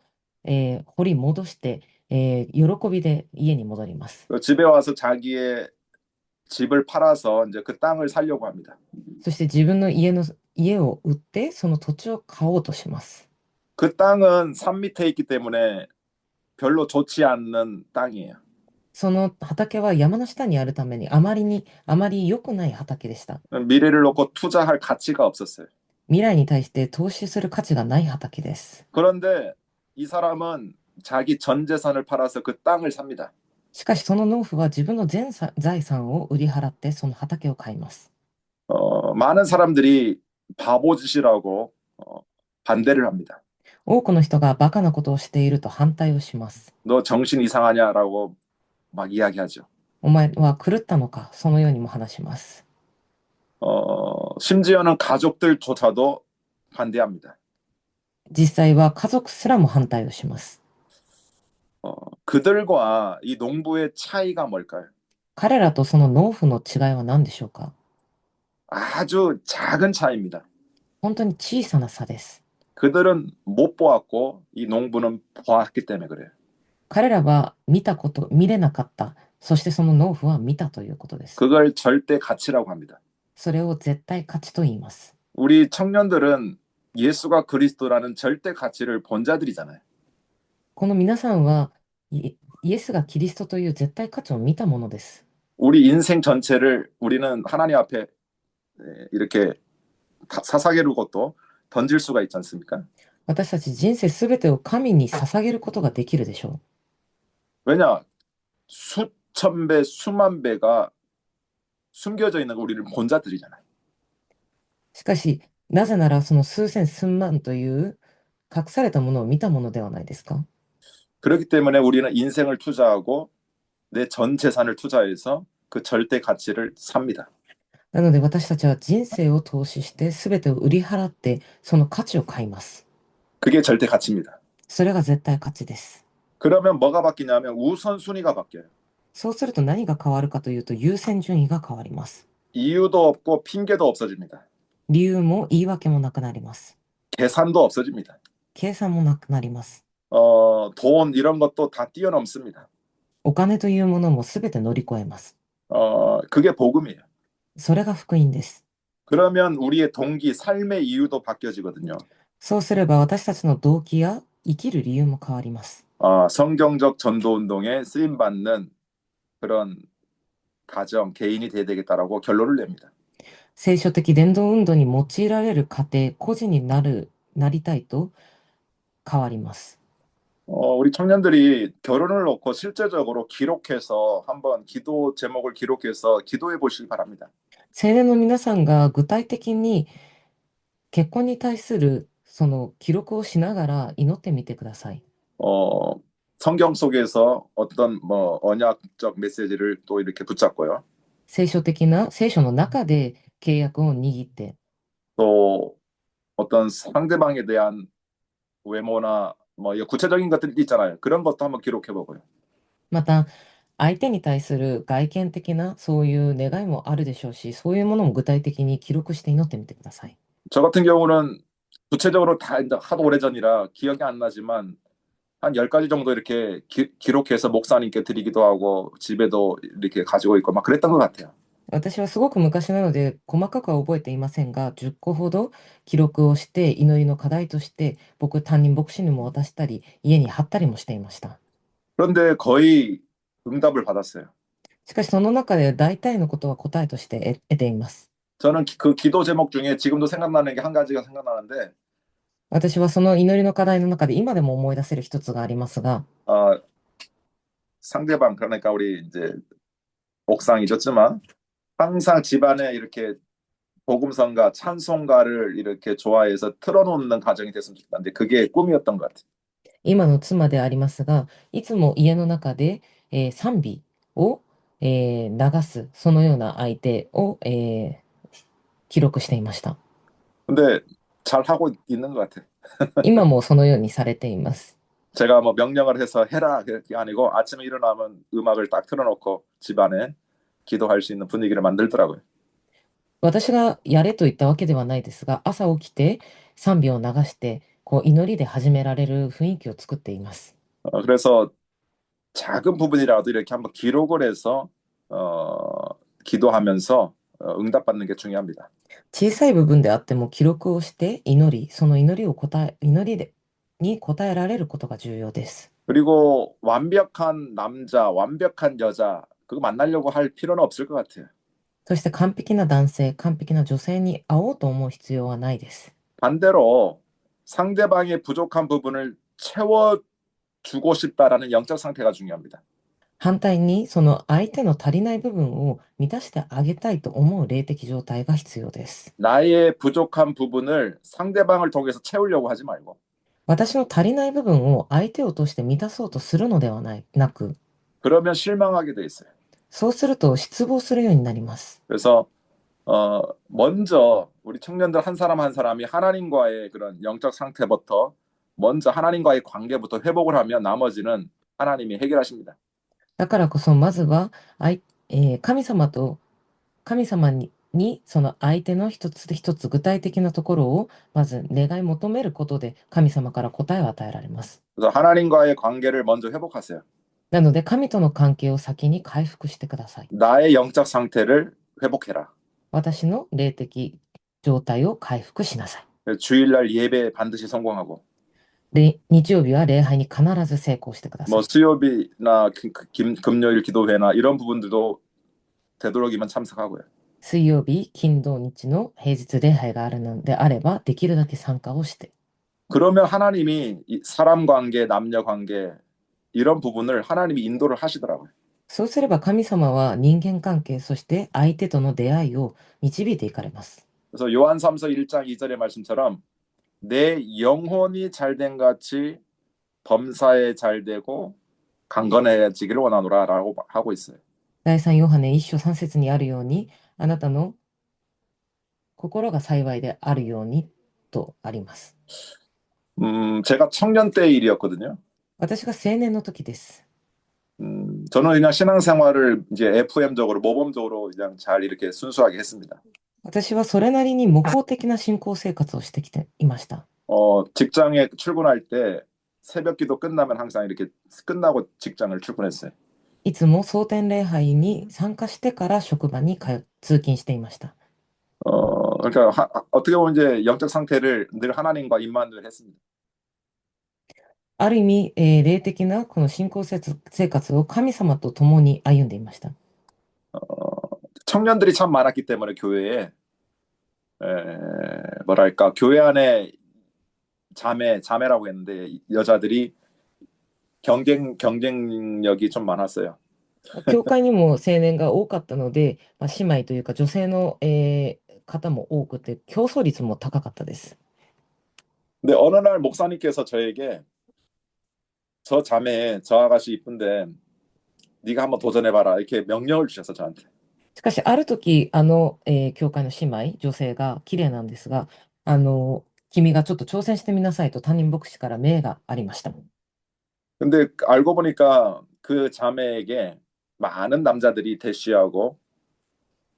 Speaker 2: 掘り戻して、喜びで家に戻ります。
Speaker 1: 집에 와서 자기의 집을 팔아서 이제 그 땅을 사려고 합니다.
Speaker 2: そして自分の家を売って、その土地を買おうとします。
Speaker 1: 그 땅은 산 밑에 있기 때문에 별로 좋지 않는 땅이에요.
Speaker 2: その畑は山の下にあるためにあまり良くない畑でした。
Speaker 1: 미래를 놓고 투자할 가치가 없었어요.
Speaker 2: 未来に対して投資する価値がない畑です。
Speaker 1: 그런데 이 사람은 자기 전 재산을 팔아서 그 땅을 삽니다.
Speaker 2: しかしその農夫は自分の全財産を売り払ってその畑を買います。
Speaker 1: 많은 사람들이 바보짓이라고 반대를 합니다.
Speaker 2: 多くの人がバカなことをしていると反対をします。
Speaker 1: 너 정신 이상하냐라고 막 이야기하죠.
Speaker 2: お前は狂ったのか、そのようにも話します。
Speaker 1: 심지어는 가족들조차도 반대합니다.
Speaker 2: 実際は家族すらも反対をします。
Speaker 1: 그들과 이 농부의 차이가 뭘까요?
Speaker 2: 彼らとその農夫の違いは何でしょうか。
Speaker 1: 아주 작은 차이입니다.
Speaker 2: 本当に小さな差です。
Speaker 1: 그들은 못 보았고 이 농부는 보았기 때문에 그래요.
Speaker 2: 彼らは見れなかった。そしてその農夫は見たということです。
Speaker 1: 그걸 절대 가치라고 합니다.
Speaker 2: それを絶対価値と言います。
Speaker 1: 우리 청년들은 예수가 그리스도라는 절대 가치를 본 자들이잖아요.
Speaker 2: この皆さんはイエスがキリストという絶対価値を見たものです。
Speaker 1: 우리 인생 전체를 우리는 하나님 앞에 이렇게 사사게루고 또 던질 수가 있지 않습니까?
Speaker 2: 私たち人生すべてを神に捧げることができるでしょ
Speaker 1: 왜냐? 수천 배, 수만 배가 숨겨져 있는 거 우리를 본 자들이잖아요.
Speaker 2: う。しかし、なぜならその数千数万という隠されたものを見たものではないですか。
Speaker 1: 그렇기 때문에 우리는 인생을 투자하고 내 전 재산을 투자해서 그 절대 가치를 삽니다.
Speaker 2: なので私たちは人生を投資してすべてを売り払ってその価値を買います。
Speaker 1: 그게 절대 가치입니다.
Speaker 2: それが絶対価値です。
Speaker 1: 그러면 뭐가 바뀌냐면 우선순위가 바뀌어요.
Speaker 2: そうすると何が変わるかというと優先順位が変わります。
Speaker 1: 이유도 없고 핑계도 없어집니다.
Speaker 2: 理由も言い訳もなくなります。
Speaker 1: 계산도 없어집니다.
Speaker 2: 計算もなくなります。
Speaker 1: 돈 이런 것도 다 뛰어넘습니다.
Speaker 2: お金というものもすべて乗り越えます。
Speaker 1: 그게 복음이에요.
Speaker 2: それが福音です。
Speaker 1: 그러면 우리의 동기, 삶의 이유도 바뀌어지거든요.
Speaker 2: そうすれば私たちの動機や生きる理由も変わります。
Speaker 1: 성경적 전도운동에 쓰임받는 그런 가정, 개인이 돼야 되겠다라고 결론을 냅니다.
Speaker 2: 聖書的伝道運動に用いられる家庭、個人になりたいと変わります。
Speaker 1: 우리 청년들이 결혼을 놓고 실제적으로 기록해서 한번 기도 제목을 기록해서 기도해 보시기 바랍니다.
Speaker 2: 青年の皆さんが具体的に結婚に対するその記録をしながら祈ってみてください。
Speaker 1: 성경 속에서 어떤 언약적 메시지를 또 이렇게 붙잡고요.
Speaker 2: 聖書の中で契約を握って、
Speaker 1: 또 어떤 상대방에 대한 외모나 구체적인 것들이 있잖아요. 그런 것도 한번 기록해 보고요.
Speaker 2: また相手に対する外見的なそういう願いもあるでしょうし、そういうものも具体的に記録して祈ってみてください。
Speaker 1: 저 같은 경우는 구체적으로 다 이제 하도 오래전이라 기억이 안 나지만 한 10가지 정도 이렇게 기록해서 목사님께 드리기도 하고 집에도 이렇게 가지고 있고 막 그랬던 것 같아요.
Speaker 2: 私はすごく昔なので細かくは覚えていませんが、10個ほど記録をして祈りの課題として担任牧師にも渡したり家に貼ったりもしていました。
Speaker 1: 그런데 거의 응답을 받았어요.
Speaker 2: しかしその中で大体のことは答えとして得ています。
Speaker 1: 저는 그 기도 제목 중에 지금도 생각나는 게 한 가지가 생각나는데
Speaker 2: 私はその祈りの課題の中で今でも思い出せる一つがありますが、
Speaker 1: 상대방 그러니까 우리 이제 옥상이졌지만 항상 집안에 이렇게 복음성가 찬송가를 이렇게 좋아해서 틀어놓는 가정이 됐으면 좋겠는데 그게 꿈이었던 것 같아요.
Speaker 2: 今の妻でありますが、いつも家の中で、賛美を、流す、そのような相手を、記録していました。
Speaker 1: 근데 잘 하고 있는 것 같아요.
Speaker 2: 今もそのようにされています。
Speaker 1: 제가 명령을 해서 해라 그게 아니고 아침에 일어나면 음악을 딱 틀어놓고 집안에 기도할 수 있는 분위기를 만들더라고요.
Speaker 2: 私がやれと言ったわけではないですが、朝起きて賛美を流して、祈りで始められる雰囲気を作っています。
Speaker 1: 그래서 작은 부분이라도 이렇게 한번 기록을 해서 기도하면서 응답받는 게 중요합니다.
Speaker 2: 小さい部分であっても記録をして祈り、その祈りに応えられることが重要です。
Speaker 1: 그리고 완벽한 남자, 완벽한 여자, 그거 만나려고 할 필요는 없을 것 같아요.
Speaker 2: そして完璧な男性、完璧な女性に会おうと思う必要はないです。
Speaker 1: 반대로 상대방의 부족한 부분을 채워주고 싶다라는 영적 상태가 중요합니다.
Speaker 2: 反対に、その相手の足りない部分を満たしてあげたいと思う霊的状態が必要です。
Speaker 1: 나의 부족한 부분을 상대방을 통해서 채우려고 하지 말고
Speaker 2: 私の足りない部分を相手を通して満たそうとするのではなく、
Speaker 1: 그러면 실망하게 돼 있어요.
Speaker 2: そうすると失望するようになります。
Speaker 1: 그래서 먼저 우리 청년들 한 사람 한 사람이 하나님과의 그런 영적 상태부터 먼저 하나님과의 관계부터 회복을 하면 나머지는 하나님이 해결하십니다.
Speaker 2: だからこそ、まずは、神様にその相手の一つ一つ具体的なところをまず願い求めることで神様から答えを与えられます。
Speaker 1: 그래서 하나님과의 관계를 먼저 회복하세요.
Speaker 2: なので神との関係を先に回復してください。
Speaker 1: 나의 영적 상태를 회복해라.
Speaker 2: 私の霊的状態を回復しなさい。
Speaker 1: 주일날 예배 반드시 성공하고
Speaker 2: 日曜日は礼拝に必ず成功してください。
Speaker 1: 뭐 수요일이나 금요일 기도회나 이런 부분들도 되도록이면 참석하고요.
Speaker 2: 水曜日、金土日の平日礼拝があるのであれば、できるだけ参加をして。
Speaker 1: 그러면 하나님이 사람 관계, 남녀 관계 이런 부분을 하나님이 인도를 하시더라고요.
Speaker 2: そうすれば神様は人間関係、そして相手との出会いを導いていかれます。
Speaker 1: 그래서 요한삼서 1장 2절의 말씀처럼 내 영혼이 잘된 같이 범사에 잘되고 강건해지기를 원하노라라고 하고 있어요.
Speaker 2: 第3ヨハネ1章3節にあるように、あなたの心が幸いであるようにとあります。
Speaker 1: 제가 청년 때의 일이었거든요.
Speaker 2: 私が青年の時です。
Speaker 1: 저는 그냥 신앙생활을 이제 FM적으로 모범적으로 그냥 잘 이렇게 순수하게 했습니다.
Speaker 2: 私はそれなりに模倣的な信仰生活をしてきていました。
Speaker 1: 직장에 출근할 때 새벽기도 끝나면 항상 이렇게 끝나고 직장을 출근했어요.
Speaker 2: いつも蒼天礼拝に参加してから職場に通勤していました。
Speaker 1: 그러니까 어떻게 보면 이제 영적 상태를 늘 하나님과 입만을 했습니다.
Speaker 2: ある意味、霊的なこの信仰生活を神様と共に歩んでいました。
Speaker 1: 청년들이 참 많았기 때문에 교회에 뭐랄까 교회 안에 자매라고 했는데 여자들이 경쟁력이 좀 많았어요.
Speaker 2: 教会にも青年が多かったので、姉妹というか女性の、方も多くて競争率も高かったです。
Speaker 1: 근데 어느 날 목사님께서 저에게 저 아가씨 이쁜데 네가 한번 도전해봐라 이렇게 명령을 주셔서 저한테.
Speaker 2: しかし、ある時、教会の姉妹、女性が綺麗なんですが、君がちょっと挑戦してみなさいと担任牧師から命がありました。
Speaker 1: 근데 알고 보니까 그 자매에게 많은 남자들이 대쉬하고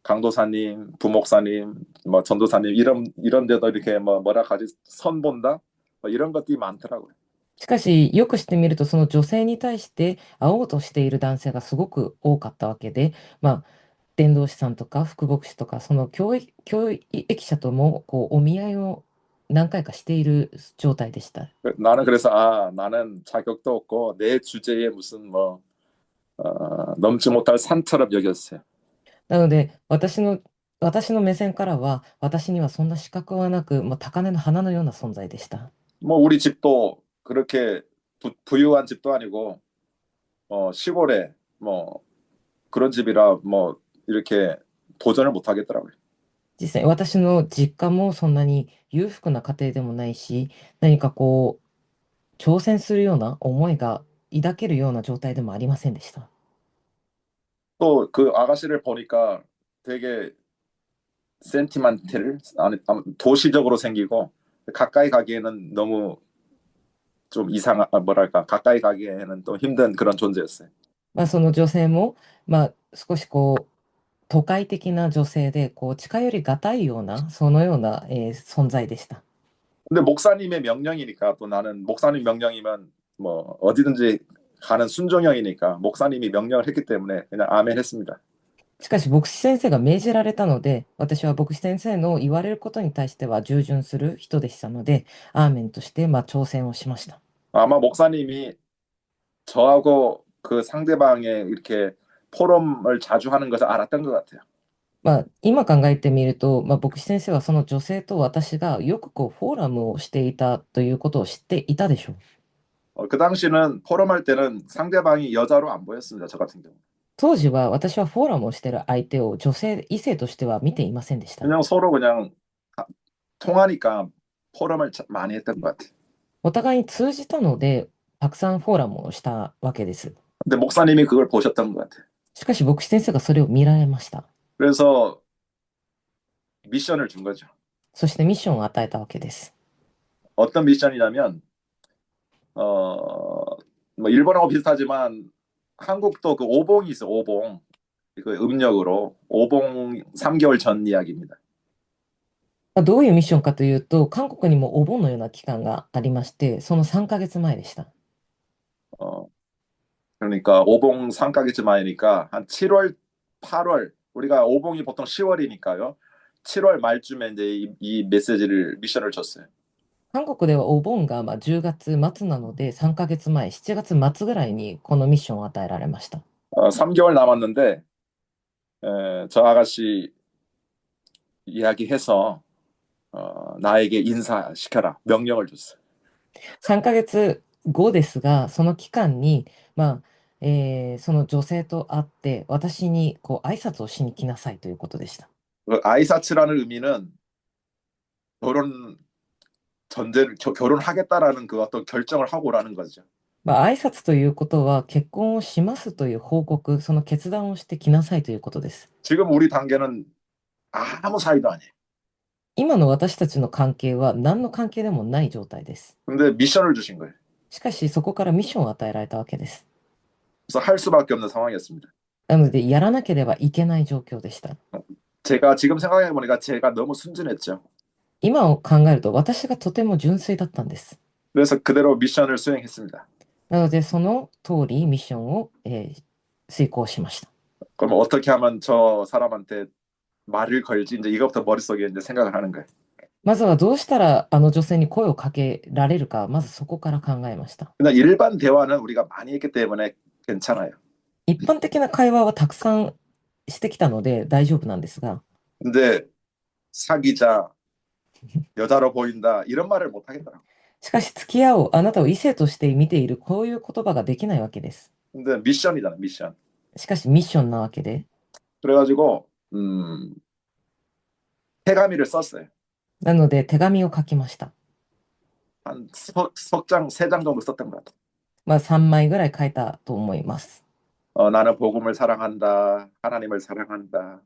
Speaker 1: 강도사님, 부목사님, 뭐 전도사님 이런 데도 이렇게 뭐라 하지 선본다 뭐 이런 것들이 많더라고요.
Speaker 2: しかし、よくしてみると、その女性に対して会おうとしている男性がすごく多かったわけで、伝道師さんとか副牧師とか、その教益者ともこうお見合いを何回かしている状態でした。
Speaker 1: 나는 그래서 나는 자격도 없고 내 주제에 무슨 넘지 못할 산처럼 여겼어요.
Speaker 2: なので、私の目線からは、私にはそんな資格はなく、高嶺の花のような存在でした。
Speaker 1: 뭐 우리 집도 그렇게 부유한 집도 아니고 시골에 뭐 그런 집이라 뭐 이렇게 도전을 못 하겠더라고요.
Speaker 2: 実際、私の実家もそんなに裕福な家庭でもないし、何かこう、挑戦するような思いが抱けるような状態でもありませんでした。
Speaker 1: 또 그 아가씨를 보니까 되게 센티멘탈, 도시적으로 생기고 가까이 가기에는 너무 좀 뭐랄까 가까이 가기에는 또 힘든 그런 존재였어요.
Speaker 2: その女性も、少しこう、都会的な女性で、こう、近寄りがたいような、そのような、存在でした。
Speaker 1: 근데 목사님의 명령이니까 또 나는 목사님 명령이면 뭐 어디든지 가는 순종형이니까 목사님이 명령을 했기 때문에 그냥 아멘 했습니다.
Speaker 2: しかし牧師先生が命じられたので、私は牧師先生の言われることに対しては従順する人でしたので、アーメンとして、挑戦をしました。
Speaker 1: 아마 목사님이 저하고 그 상대방의 이렇게 포럼을 자주 하는 것을 알았던 것 같아요.
Speaker 2: 今考えてみると、牧師先生はその女性と私がよくフォーラムをしていたということを知っていたでしょう。
Speaker 1: 그 당시는 포럼할 때는 상대방이 여자로 안 보였습니다. 저 같은 경우.
Speaker 2: 当時は私はフォーラムをしている相手を女性、異性としては見ていませんでした。
Speaker 1: 그냥 서로 그냥 통하니까 포럼을 많이 했던 것 같아요.
Speaker 2: お互いに通じたので、たくさんフォーラムをしたわけです。
Speaker 1: 근데 목사님이 그걸 보셨던 것 같아요.
Speaker 2: しかし牧師先生がそれを見られました。
Speaker 1: 그래서 미션을 준 거죠.
Speaker 2: そしてミッションを与えたわけです。
Speaker 1: 어떤 미션이냐면 어, 뭐 일본하고 비슷하지만 한국도 그 오봉이 있어 오봉 그 음력으로 오봉 3개월 전 이야기입니다.
Speaker 2: どういうミッションかというと、韓国にもお盆のような期間がありまして、その3ヶ月前でした。
Speaker 1: 어, 그러니까 오봉 3ヶ月 前니까 한 7월, 8월 우리가 오봉이 보통 10월이니까요. 7월 말쯤에 이제 이 메시지를 미션을 줬어요.
Speaker 2: 韓国ではお盆が10月末なので、3ヶ月前、7月末ぐらいにこのミッションを与えられました。
Speaker 1: 3개월 남았는데 저 아가씨 이야기해서 나에게 인사시켜라 명령을 줬어요.
Speaker 2: 3ヶ月後ですが、その期間に、その女性と会って、私に挨拶をしに来なさいということでした。
Speaker 1: 그 아이사츠라는 의미는 결혼 결혼하겠다라는 그 어떤 결정을 하고 오라는 거죠.
Speaker 2: 挨拶ということは、結婚をしますという報告、その決断をしてきなさいということです。
Speaker 1: 지금 우리 단계는 아무 사이도 아니에요.
Speaker 2: 今の私たちの関係は何の関係でもない状態です。
Speaker 1: 근데 미션을 주신 거예요.
Speaker 2: しかし、そこからミッションを与えられたわけです。
Speaker 1: 그래서 할 수밖에 없는 상황이었습니다.
Speaker 2: なので、やらなければいけない状況でした。
Speaker 1: 제가 지금 생각해 보니까 제가 너무 순진했죠.
Speaker 2: 今を考えると、私がとても純粋だったんです。
Speaker 1: 그래서 그대로 미션을 수행했습니다.
Speaker 2: なので、その通りミッションを、遂行しました。
Speaker 1: 그럼 어떻게 하면 저 사람한테 말을 걸지 이제 이것부터 머릿속에 이제 생각을 하는 거예요.
Speaker 2: まずはどうしたらあの女性に声をかけられるか、まずそこから考えました。
Speaker 1: 그냥 일반 대화는 우리가 많이 했기 때문에 괜찮아요.
Speaker 2: 一般的な会話はたくさんしてきたので大丈夫なんですが、
Speaker 1: 근데 사귀자, 여자로 보인다 이런 말을 못 하겠더라고.
Speaker 2: しかし付き合おう、あなたを異性として見ている、こういう言葉ができないわけです。
Speaker 1: 근데 미션이잖아, 미션.
Speaker 2: しかしミッションなわけで、
Speaker 1: 그래가지고 태가미를 썼어요.
Speaker 2: なので手紙を書きました。
Speaker 1: 한 석장, 3장 정도 썼던 것 같아요.
Speaker 2: 3枚ぐらい書いたと思います。
Speaker 1: 나는 복음을 사랑한다, 하나님을 사랑한다.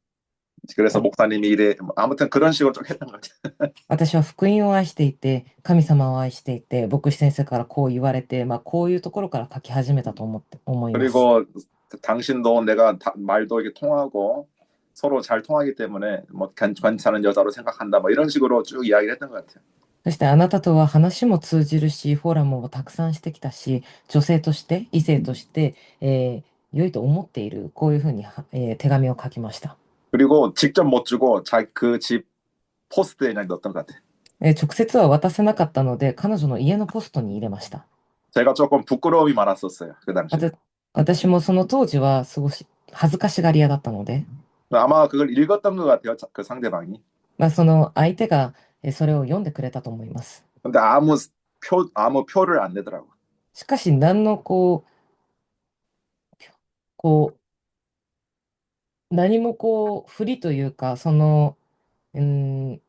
Speaker 1: 그래서 목사님이 이래, 아무튼 그런 식으로 좀 했던 것 같아요.
Speaker 2: 私は福音を愛していて、神様を愛していて、牧師先生からこう言われて、こういうところから書き始めたと思います。
Speaker 1: 그리고 당신도 내가 말도 이렇게 통하고 서로 잘 통하기 때문에 뭐 괜찮은 여자로 생각한다. 뭐 이런 식으로 쭉 이야기를 했던 것 같아요.
Speaker 2: そしてあなたとは話も通じるし、フォーラムもたくさんしてきたし、女性として、異性として、良いと思っている、こういうふうに、手紙を書きました。
Speaker 1: 그리고 직접 못 주고 그 집 포스트에 그냥 넣었던 것 같아요.
Speaker 2: 直接は渡せなかったので、彼女の家のポストに入れました。
Speaker 1: 제가 조금 부끄러움이 많았었어요. 그 당시.
Speaker 2: 私もその当時はすごく恥ずかしがり屋だったので、
Speaker 1: 아마 그걸 읽었던 것 같아요. 그 상대방이.
Speaker 2: その相手がそれを読んでくれたと思います。
Speaker 1: 근데 아무 표를 안 내더라고.
Speaker 2: しかし、何の何も不利というか、見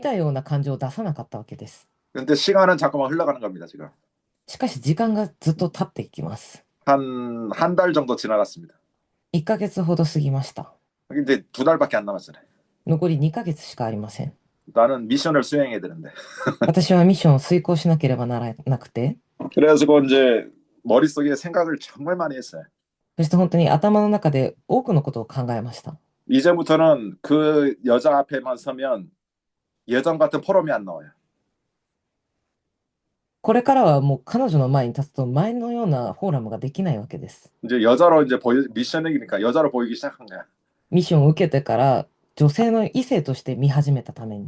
Speaker 2: たような感情を出さなかったわけです。
Speaker 1: 근데 시간은 자꾸만 흘러가는 겁니다, 지금.
Speaker 2: しかし、時間がずっと経っていきます。
Speaker 1: 한 달 정도 지나갔습니다.
Speaker 2: 1ヶ月ほど過ぎました。
Speaker 1: 근데 2달밖에 안 남았잖아요.
Speaker 2: 残り2ヶ月しかありません。
Speaker 1: 나는 미션을 수행해야 되는데.
Speaker 2: 私はミッションを遂行しなければならなくて、
Speaker 1: 그래가지고 이제 머릿속에 생각을 정말 많이 했어요.
Speaker 2: そして本当に頭の中で多くのことを考えました。
Speaker 1: 이제부터는 그 여자 앞에만 서면 예전 같은 포럼이 안 나와요.
Speaker 2: これからはもう彼女の前に立つと前のようなフォーラムができないわけです。
Speaker 1: 이제 여자로 이제 미션이니까 여자로 보이기 시작한 거야.
Speaker 2: ミッションを受けてから女性の異性として見始めたために。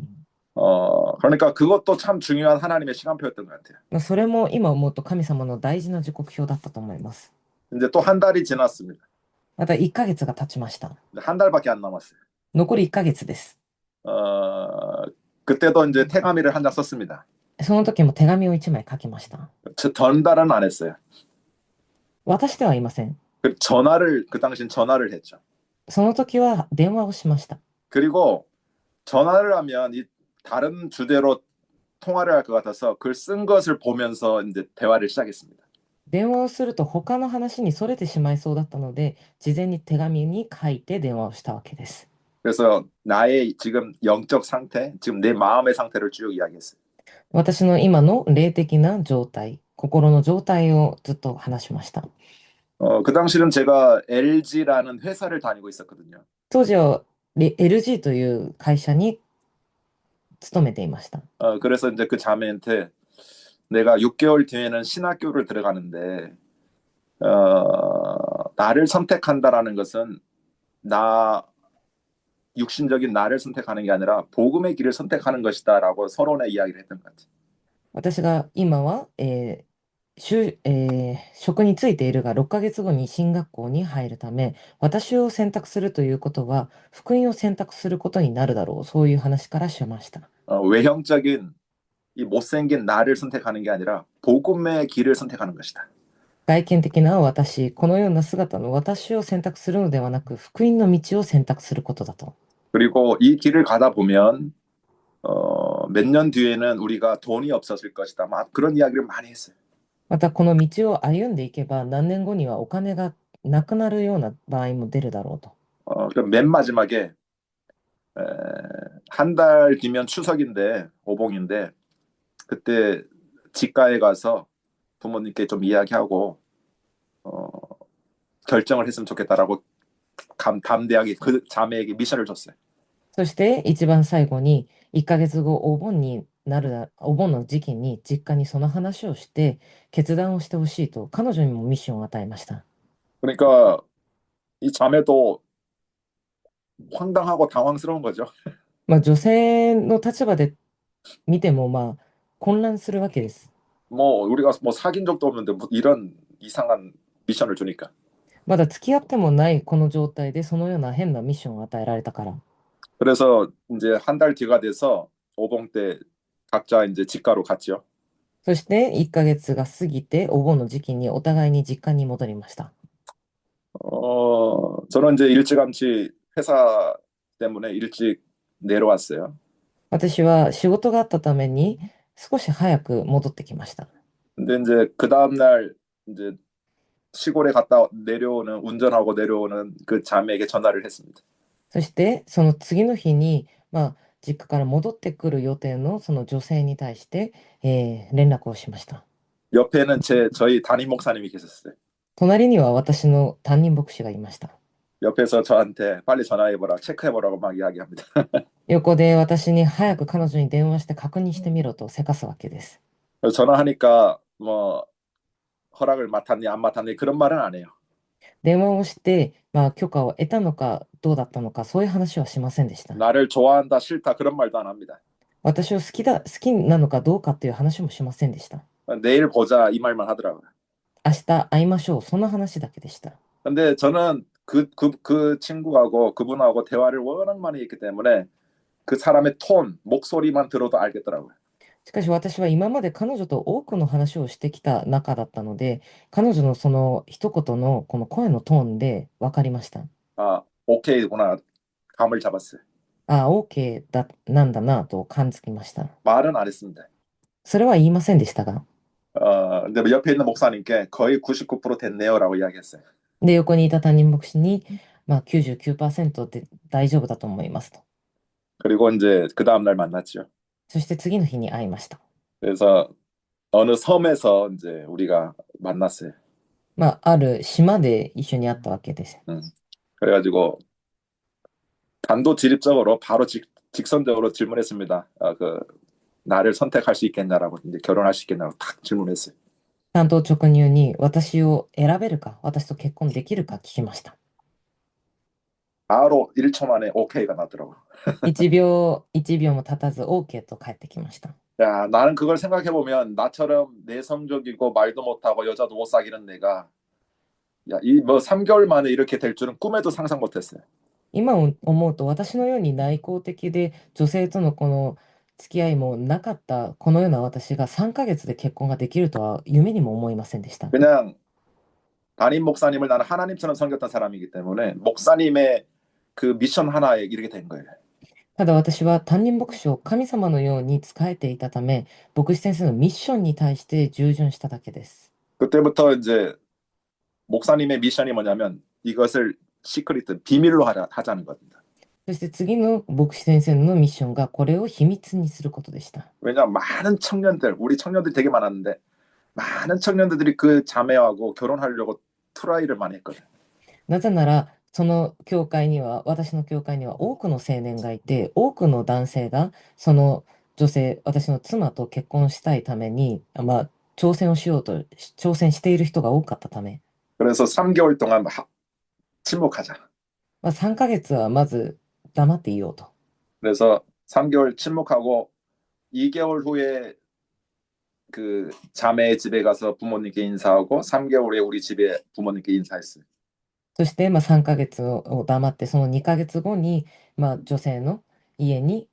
Speaker 1: 그러니까 그것도 참 중요한 하나님의 시간표였던 것 같아요.
Speaker 2: まあそれも今思うと神様の大事な時刻表だったと思います。
Speaker 1: 이제 또 한 달이 지났습니다.
Speaker 2: また1ヶ月が経ちました。
Speaker 1: 한 달밖에 안 남았어요.
Speaker 2: 残り1ヶ月です。
Speaker 1: 어, 그때도 이제 태감이를 한 장 썼습니다.
Speaker 2: その時も手紙を1枚書きました。
Speaker 1: 전달은 안 했어요.
Speaker 2: 渡してはいません。
Speaker 1: 그 당시엔 전화를 했죠.
Speaker 2: その時は電話をしました。
Speaker 1: 그리고 전화를 하면 다른 주제로 통화를 할 것 같아서 글 쓴 것을 보면서 이제 대화를 시작했습니다.
Speaker 2: 電話をすると他の話にそれてしまいそうだったので、事前に手紙に書いて電話をしたわけです。
Speaker 1: 그래서 나의 지금 영적 상태, 지금 내 마음의 상태를 쭉 이야기했어요.
Speaker 2: 私の今の霊的な状態、心の状態をずっと話しました。
Speaker 1: 그 당시는 제가 LG라는 회사를 다니고 있었거든요.
Speaker 2: 当時はLG という会社に勤めていました。
Speaker 1: 그래서 이제 그 자매한테 내가 6개월 뒤에는 신학교를 들어가는데 나를 선택한다라는 것은 나 육신적인 나를 선택하는 게 아니라 복음의 길을 선택하는 것이다라고 서론에 이야기를 했던 것 같아요.
Speaker 2: 私が今は、職に就いているが6ヶ月後に進学校に入るため、私を選択するということは、福音を選択することになるだろう。そういう話からしました。
Speaker 1: 외형적인 이 못생긴 나를 선택하는 게 아니라 복음의 길을 선택하는 것이다.
Speaker 2: 外見的な私、このような姿の私を選択するのではなく、福音の道を選択することだと。
Speaker 1: 그리고 이 길을 가다 보면 몇 년 뒤에는 우리가 돈이 없었을 것이다. 막 그런 이야기를 많이 했어요.
Speaker 2: また、この道を歩んでいけば、何年後にはお金がなくなるような場合も出るだろうと。
Speaker 1: 그럼 맨 마지막에 한 달 뒤면 추석인데 오봉인데 그때 직가에 가서 부모님께 좀 이야기하고 어, 결정을 했으면 좋겠다라고 담대하게 그 자매에게 미션을 줬어요.
Speaker 2: そして一番最後に1ヶ月後お盆になるお盆の時期に実家にその話をして決断をしてほしいと彼女にもミッションを与えました。
Speaker 1: 그러니까 이 자매도 황당하고 당황스러운 거죠.
Speaker 2: まあ女性の立場で見てもまあ混乱するわけです。
Speaker 1: 뭐 우리가 뭐 사귄 적도 없는데 뭐 이런 이상한 미션을 주니까.
Speaker 2: まだ付き合ってもないこの状態でそのような変なミッションを与えられたから。
Speaker 1: 그래서 이제 한 달 뒤가 돼서 오봉 때 각자 이제 직가로 갔죠.
Speaker 2: そして1ヶ月が過ぎてお盆の時期にお互いに実家に戻りました。
Speaker 1: 저는 이제 일찌감치 회사 때문에 일찍 내려왔어요.
Speaker 2: 私は仕事があったために少し早く戻ってきました。
Speaker 1: 근데 이제 그 다음날 이제 시골에 갔다 운전하고 내려오는 그 자매에게 전화를 했습니다.
Speaker 2: そしてその次の日に、まあ、実家から戻ってくる予定のその女性に対して、連絡をしました。
Speaker 1: 옆에는 저희 담임 목사님이 계셨어요.
Speaker 2: 隣には私の担任牧師がいました。
Speaker 1: 옆에서 저한테 빨리 전화해보라, 체크해보라고 막 이야기합니다.
Speaker 2: 横で私に早く彼女に電話して確認してみろとせかすわけです。
Speaker 1: 그래서 전화하니까 뭐 허락을 맡았니 안 맡았니 그런 말은 안 해요.
Speaker 2: 電話をして、まあ、許可を得たのかどうだったのかそういう話はしませんでした。
Speaker 1: 나를 좋아한다 싫다 그런 말도 안 합니다.
Speaker 2: 私を好きなのかどうかっていう話もしませんでした。
Speaker 1: 내일 보자 이 말만 하더라고요.
Speaker 2: 明日会いましょう、その話だけでした。
Speaker 1: 근데 저는 그 친구하고 그분하고 대화를 워낙 많이 했기 때문에 그 사람의 톤, 목소리만 들어도 알겠더라고요.
Speaker 2: しかし私は今まで彼女と多くの話をしてきた中だったので、彼女のその一言のこの声のトーンで分かりました。
Speaker 1: 아, 오케이구나. 감을 잡았어요.
Speaker 2: ああ、OK なんだなと感づきました。
Speaker 1: 말은 안 했습니다.
Speaker 2: それは言いませんでしたが、
Speaker 1: 근데 옆에 있는 목사님께 거의 99% 됐네요라고 이야기했어요.
Speaker 2: で、横にいた担任牧師に、まあ、99%で大丈夫だと思いますと。
Speaker 1: 그리고 이제 그 다음날 만났죠.
Speaker 2: そして次の日に会いました。
Speaker 1: 그래서 어느 섬에서 이제 우리가 만났어요.
Speaker 2: まあ、ある島で一緒に会ったわけです。
Speaker 1: 그래가지고 단도직입적으로 바로 직선적으로 질문했습니다. 나를 선택할 수 있겠냐라고 이제 결혼할 수 있겠냐고 탁 질문했어요.
Speaker 2: 単刀直入に私を選べるか、私と結婚できるか聞きました。
Speaker 1: 바로 1초 만에 오케이가 나더라고.
Speaker 2: 1秒も経たず OK と返ってきました。
Speaker 1: 야, 나는 그걸 생각해 보면 나처럼 내성적이고 말도 못하고 여자도 못 사귀는 내가 야, 이 뭐 3개월 만에 이렇게 될 줄은 꿈에도 상상 못했어요.
Speaker 2: 今思うと私のように内向的で女性とのこの付き合いもなかったこのような私が3ヶ月で結婚ができるとは夢にも思いませんでした。
Speaker 1: 그냥 담임 목사님을 나는 하나님처럼 섬겼던 사람이기 때문에 목사님의 그 미션 하나에 이르게 된 거예요.
Speaker 2: ただ私は担任牧師を神様のように仕えていたため、牧師先生のミッションに対して従順しただけです。
Speaker 1: 그때부터 이제 목사님의 미션이 뭐냐면 이것을 시크릿 비밀로 하자는 겁니다.
Speaker 2: そして次の牧師先生のミッションがこれを秘密にすることでした。
Speaker 1: 왜냐하면 많은 청년들, 우리 청년들이 되게 많았는데 많은 청년들이 그 자매하고 결혼하려고 트라이를 많이 했거든.
Speaker 2: なぜなら、その教会には、私の教会には多くの青年がいて、多くの男性がその女性、私の妻と結婚したいために、挑戦をしようと、挑戦している人が多かったため、
Speaker 1: 그래서 3개월 동안 침묵하자.
Speaker 2: 3ヶ月はまず黙っていようと。
Speaker 1: 그래서 3개월 침묵하고 2개월 후에 그 자매의 집에 가서 부모님께 인사하고 3개월 후에 우리 집에 부모님께 인사했어요.
Speaker 2: そして、3ヶ月を黙って、その2ヶ月後に、女性の家に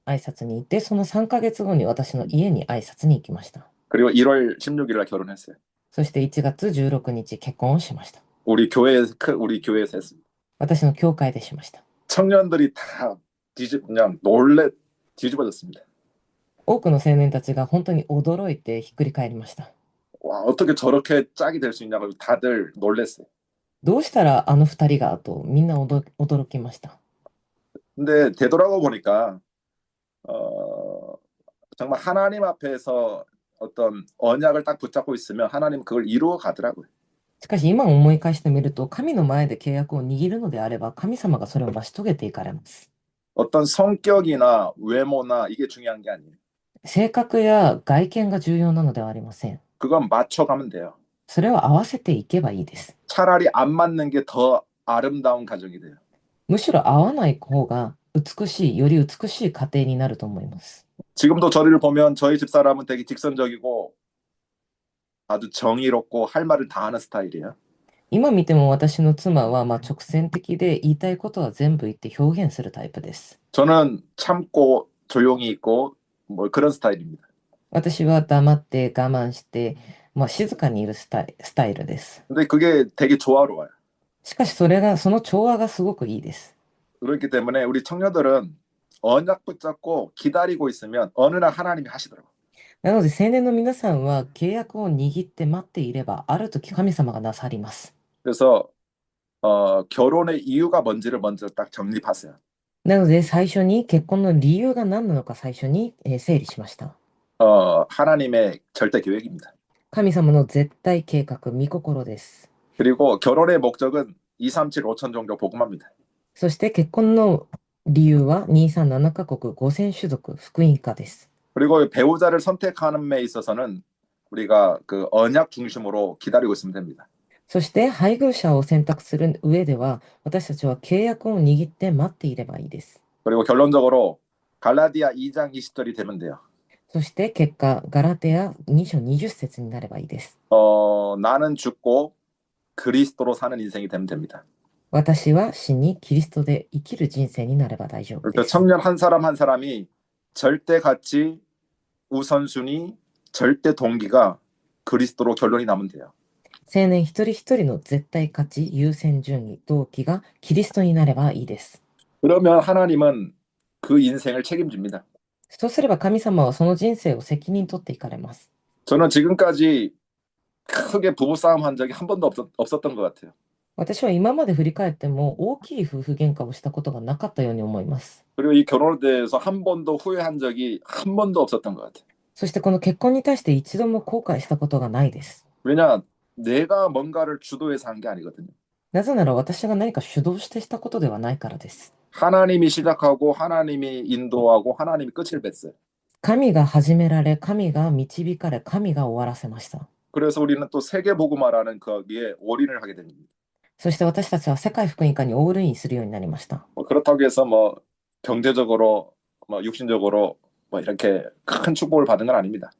Speaker 2: 挨拶に行って、その3ヶ月後に私の家に挨拶に行きました。
Speaker 1: 그리고 1월 16일 날 결혼했어요.
Speaker 2: そして1月16日結婚をしました。
Speaker 1: 우리 교회에서 했습니다.
Speaker 2: 私の教会でしました。
Speaker 1: 청년들이 다 그냥 놀래 뒤집어졌습니다.
Speaker 2: 多くの青年たちが本当に驚いてひっくり返りました。
Speaker 1: 와, 어떻게 저렇게 짝이 될 수 있냐고 다들 놀랬어요.
Speaker 2: どうしたらあの二人がとみんな驚きました。
Speaker 1: 근데 되돌아가 보니까 정말 하나님 앞에서 어떤 언약을 딱 붙잡고 있으면 하나님 그걸 이루어 가더라고요.
Speaker 2: しかし今思い返してみると、神の前で契約を握るのであれば、神様がそれを成し遂げていかれます。
Speaker 1: 어떤 성격이나 외모나 이게 중요한 게 아니에요.
Speaker 2: 性格や外見が重要なのではありません。
Speaker 1: 그건 맞춰가면 돼요.
Speaker 2: それを合わせていけばいいです。
Speaker 1: 차라리 안 맞는 게 더 아름다운 가정이 돼요.
Speaker 2: むしろ合わない方が美しい、より美しい家庭になると思います。
Speaker 1: 지금도 저를 보면 저희 집사람은 되게 직선적이고 아주 정의롭고 할 말을 다 하는 스타일이에요.
Speaker 2: 今見ても私の妻は直線的で言いたいことは全部言って表現するタイプです。
Speaker 1: 저는 참고 조용히 있고 뭐 그런 스타일입니다.
Speaker 2: 私は黙って我慢して、静かにいるスタイルです。
Speaker 1: 근데 그게 되게 조화로워요.
Speaker 2: しかしその調和がすごくいいです。
Speaker 1: 그렇기 때문에 우리 청년들은 언약 붙잡고 기다리고 있으면 어느 날 하나님이 하시더라고요.
Speaker 2: なので青年の皆さんは契約を握って待っていれば、ある時神様がなさります。
Speaker 1: 그래서 결혼의 이유가 뭔지를 먼저 딱 정립하세요.
Speaker 2: なので最初に結婚の理由が何なのか最初に整理しました。
Speaker 1: 하나님의 절대 계획입니다.
Speaker 2: 神様の絶対計画、御心です。
Speaker 1: 그리고 결혼의 목적은 2, 3, 7, 5천 종교 복음합니다.
Speaker 2: そして結婚の理由は237カ国5000種族福音化です。
Speaker 1: 그리고 배우자를 선택하는 데 있어서는 우리가 그 언약 중심으로 기다리고 있으면 됩니다.
Speaker 2: そして配偶者を選択する上では、私たちは契約を握って待っていればいいです。
Speaker 1: 그리고 결론적으로 갈라디아 2장 20절이 되면 돼요.
Speaker 2: そして結果、ガラテヤ2章20節になればいいです。
Speaker 1: 나는 죽고 그리스도로 사는 인생이 되면 됩니다.
Speaker 2: 私は死にキリストで生きる人生になれば大丈夫
Speaker 1: 그러니까
Speaker 2: です。
Speaker 1: 청년 한 사람 한 사람이 절대 가치, 우선순위, 절대 동기가 그리스도로 결론이 나면 돼요.
Speaker 2: 青年一人一人の絶対価値、優先順位、動機がキリストになればいいです。
Speaker 1: 그러면 하나님은 그 인생을 책임집니다.
Speaker 2: そうすれば神様はその人生を責任取っていかれます。
Speaker 1: 저는 지금까지 크게 부부싸움 한 적이 한 번도 없었던 것 같아요.
Speaker 2: 私は今まで振り返っても大きい夫婦喧嘩をしたことがなかったように思います。
Speaker 1: 그리고 이 결혼에 대해서 한 번도 후회한 적이 한 번도 없었던 것 같아요.
Speaker 2: そしてこの結婚に対して一度も後悔したことがないです。
Speaker 1: 왜냐, 내가 뭔가를 주도해서 한 게 아니거든요.
Speaker 2: なぜなら私が何か主導してしたことではないからです。
Speaker 1: 하나님이 시작하고 하나님이 인도하고 하나님이 끝을 맺어요.
Speaker 2: 神が始められ、神が導かれ、神が終わらせました。
Speaker 1: 그래서 우리는 또 세계복음화라는 거기에 올인을 하게 됩니다.
Speaker 2: そして私たちは世界福音化にオールインするようになりました。
Speaker 1: 그렇다고 해서 뭐 경제적으로 뭐 육신적으로 뭐 이렇게 큰 축복을 받은 건 아닙니다.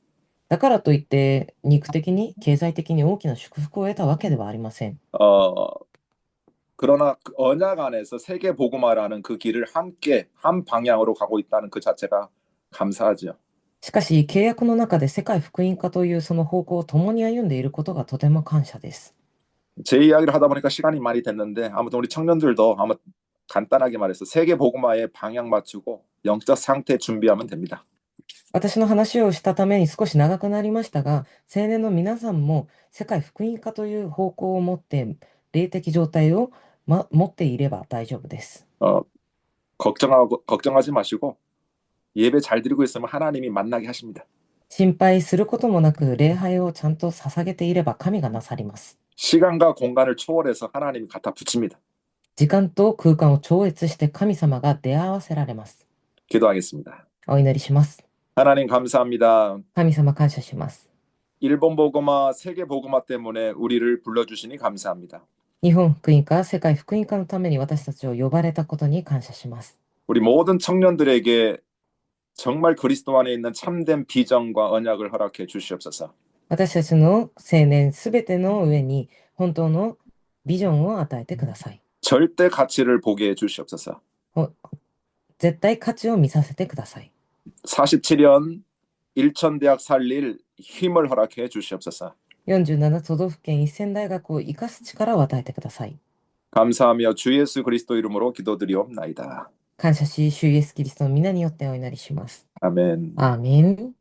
Speaker 2: だからといって肉的に経済的に大きな祝福を得たわけではありません。
Speaker 1: 그러나 그 언약 안에서 세계복음화라는 그 길을 함께 한 방향으로 가고 있다는 그 자체가 감사하죠.
Speaker 2: しかし契約の中で世界福音化というその方向を共に歩んでいることがとても感謝です。
Speaker 1: 제 이야기를 하다 보니까 시간이 많이 됐는데 아무튼 우리 청년들도 아무 간단하게 말해서 세계복음화에 방향 맞추고 영적 상태 준비하면 됩니다.
Speaker 2: 私の話をしたために少し長くなりましたが、青年の皆さんも世界福音化という方向を持って霊的状態を、持っていれば大丈夫です。
Speaker 1: 걱정하지 마시고 예배 잘 드리고 있으면 하나님이 만나게 하십니다.
Speaker 2: 心配することもなく礼拝をちゃんと捧げていれば神がなさります。
Speaker 1: 시간과 공간을 초월해서 하나님이 갖다 붙입니다.
Speaker 2: 時間と空間を超越して神様が出会わせられます。
Speaker 1: 기도하겠습니다.
Speaker 2: お祈りします。
Speaker 1: 하나님 감사합니다.
Speaker 2: 神様感謝します。
Speaker 1: 일본 복음화, 세계 복음화 때문에 우리를 불러주시니 감사합니다.
Speaker 2: 日本福音化、世界福音化のために私たちを呼ばれたことに感謝します。
Speaker 1: 우리 모든 청년들에게 정말 그리스도 안에 있는 참된 비전과 언약을 허락해 주시옵소서.
Speaker 2: 私たちの青年すべての上に本当のビジョンを与えてください。
Speaker 1: 절대 가치를 보게 해 주시옵소서.
Speaker 2: 絶対価値を見させてください。
Speaker 1: 47년 일천대학 살릴 힘을 허락해 주시옵소서.
Speaker 2: 47都道府県1000大学を生かす力を与えてください。
Speaker 1: 감사하며 주 예수 그리스도 이름으로 기도드리옵나이다.
Speaker 2: 感謝し、主イエスキリストの皆によってお祈りします。
Speaker 1: 아멘.
Speaker 2: アーメン。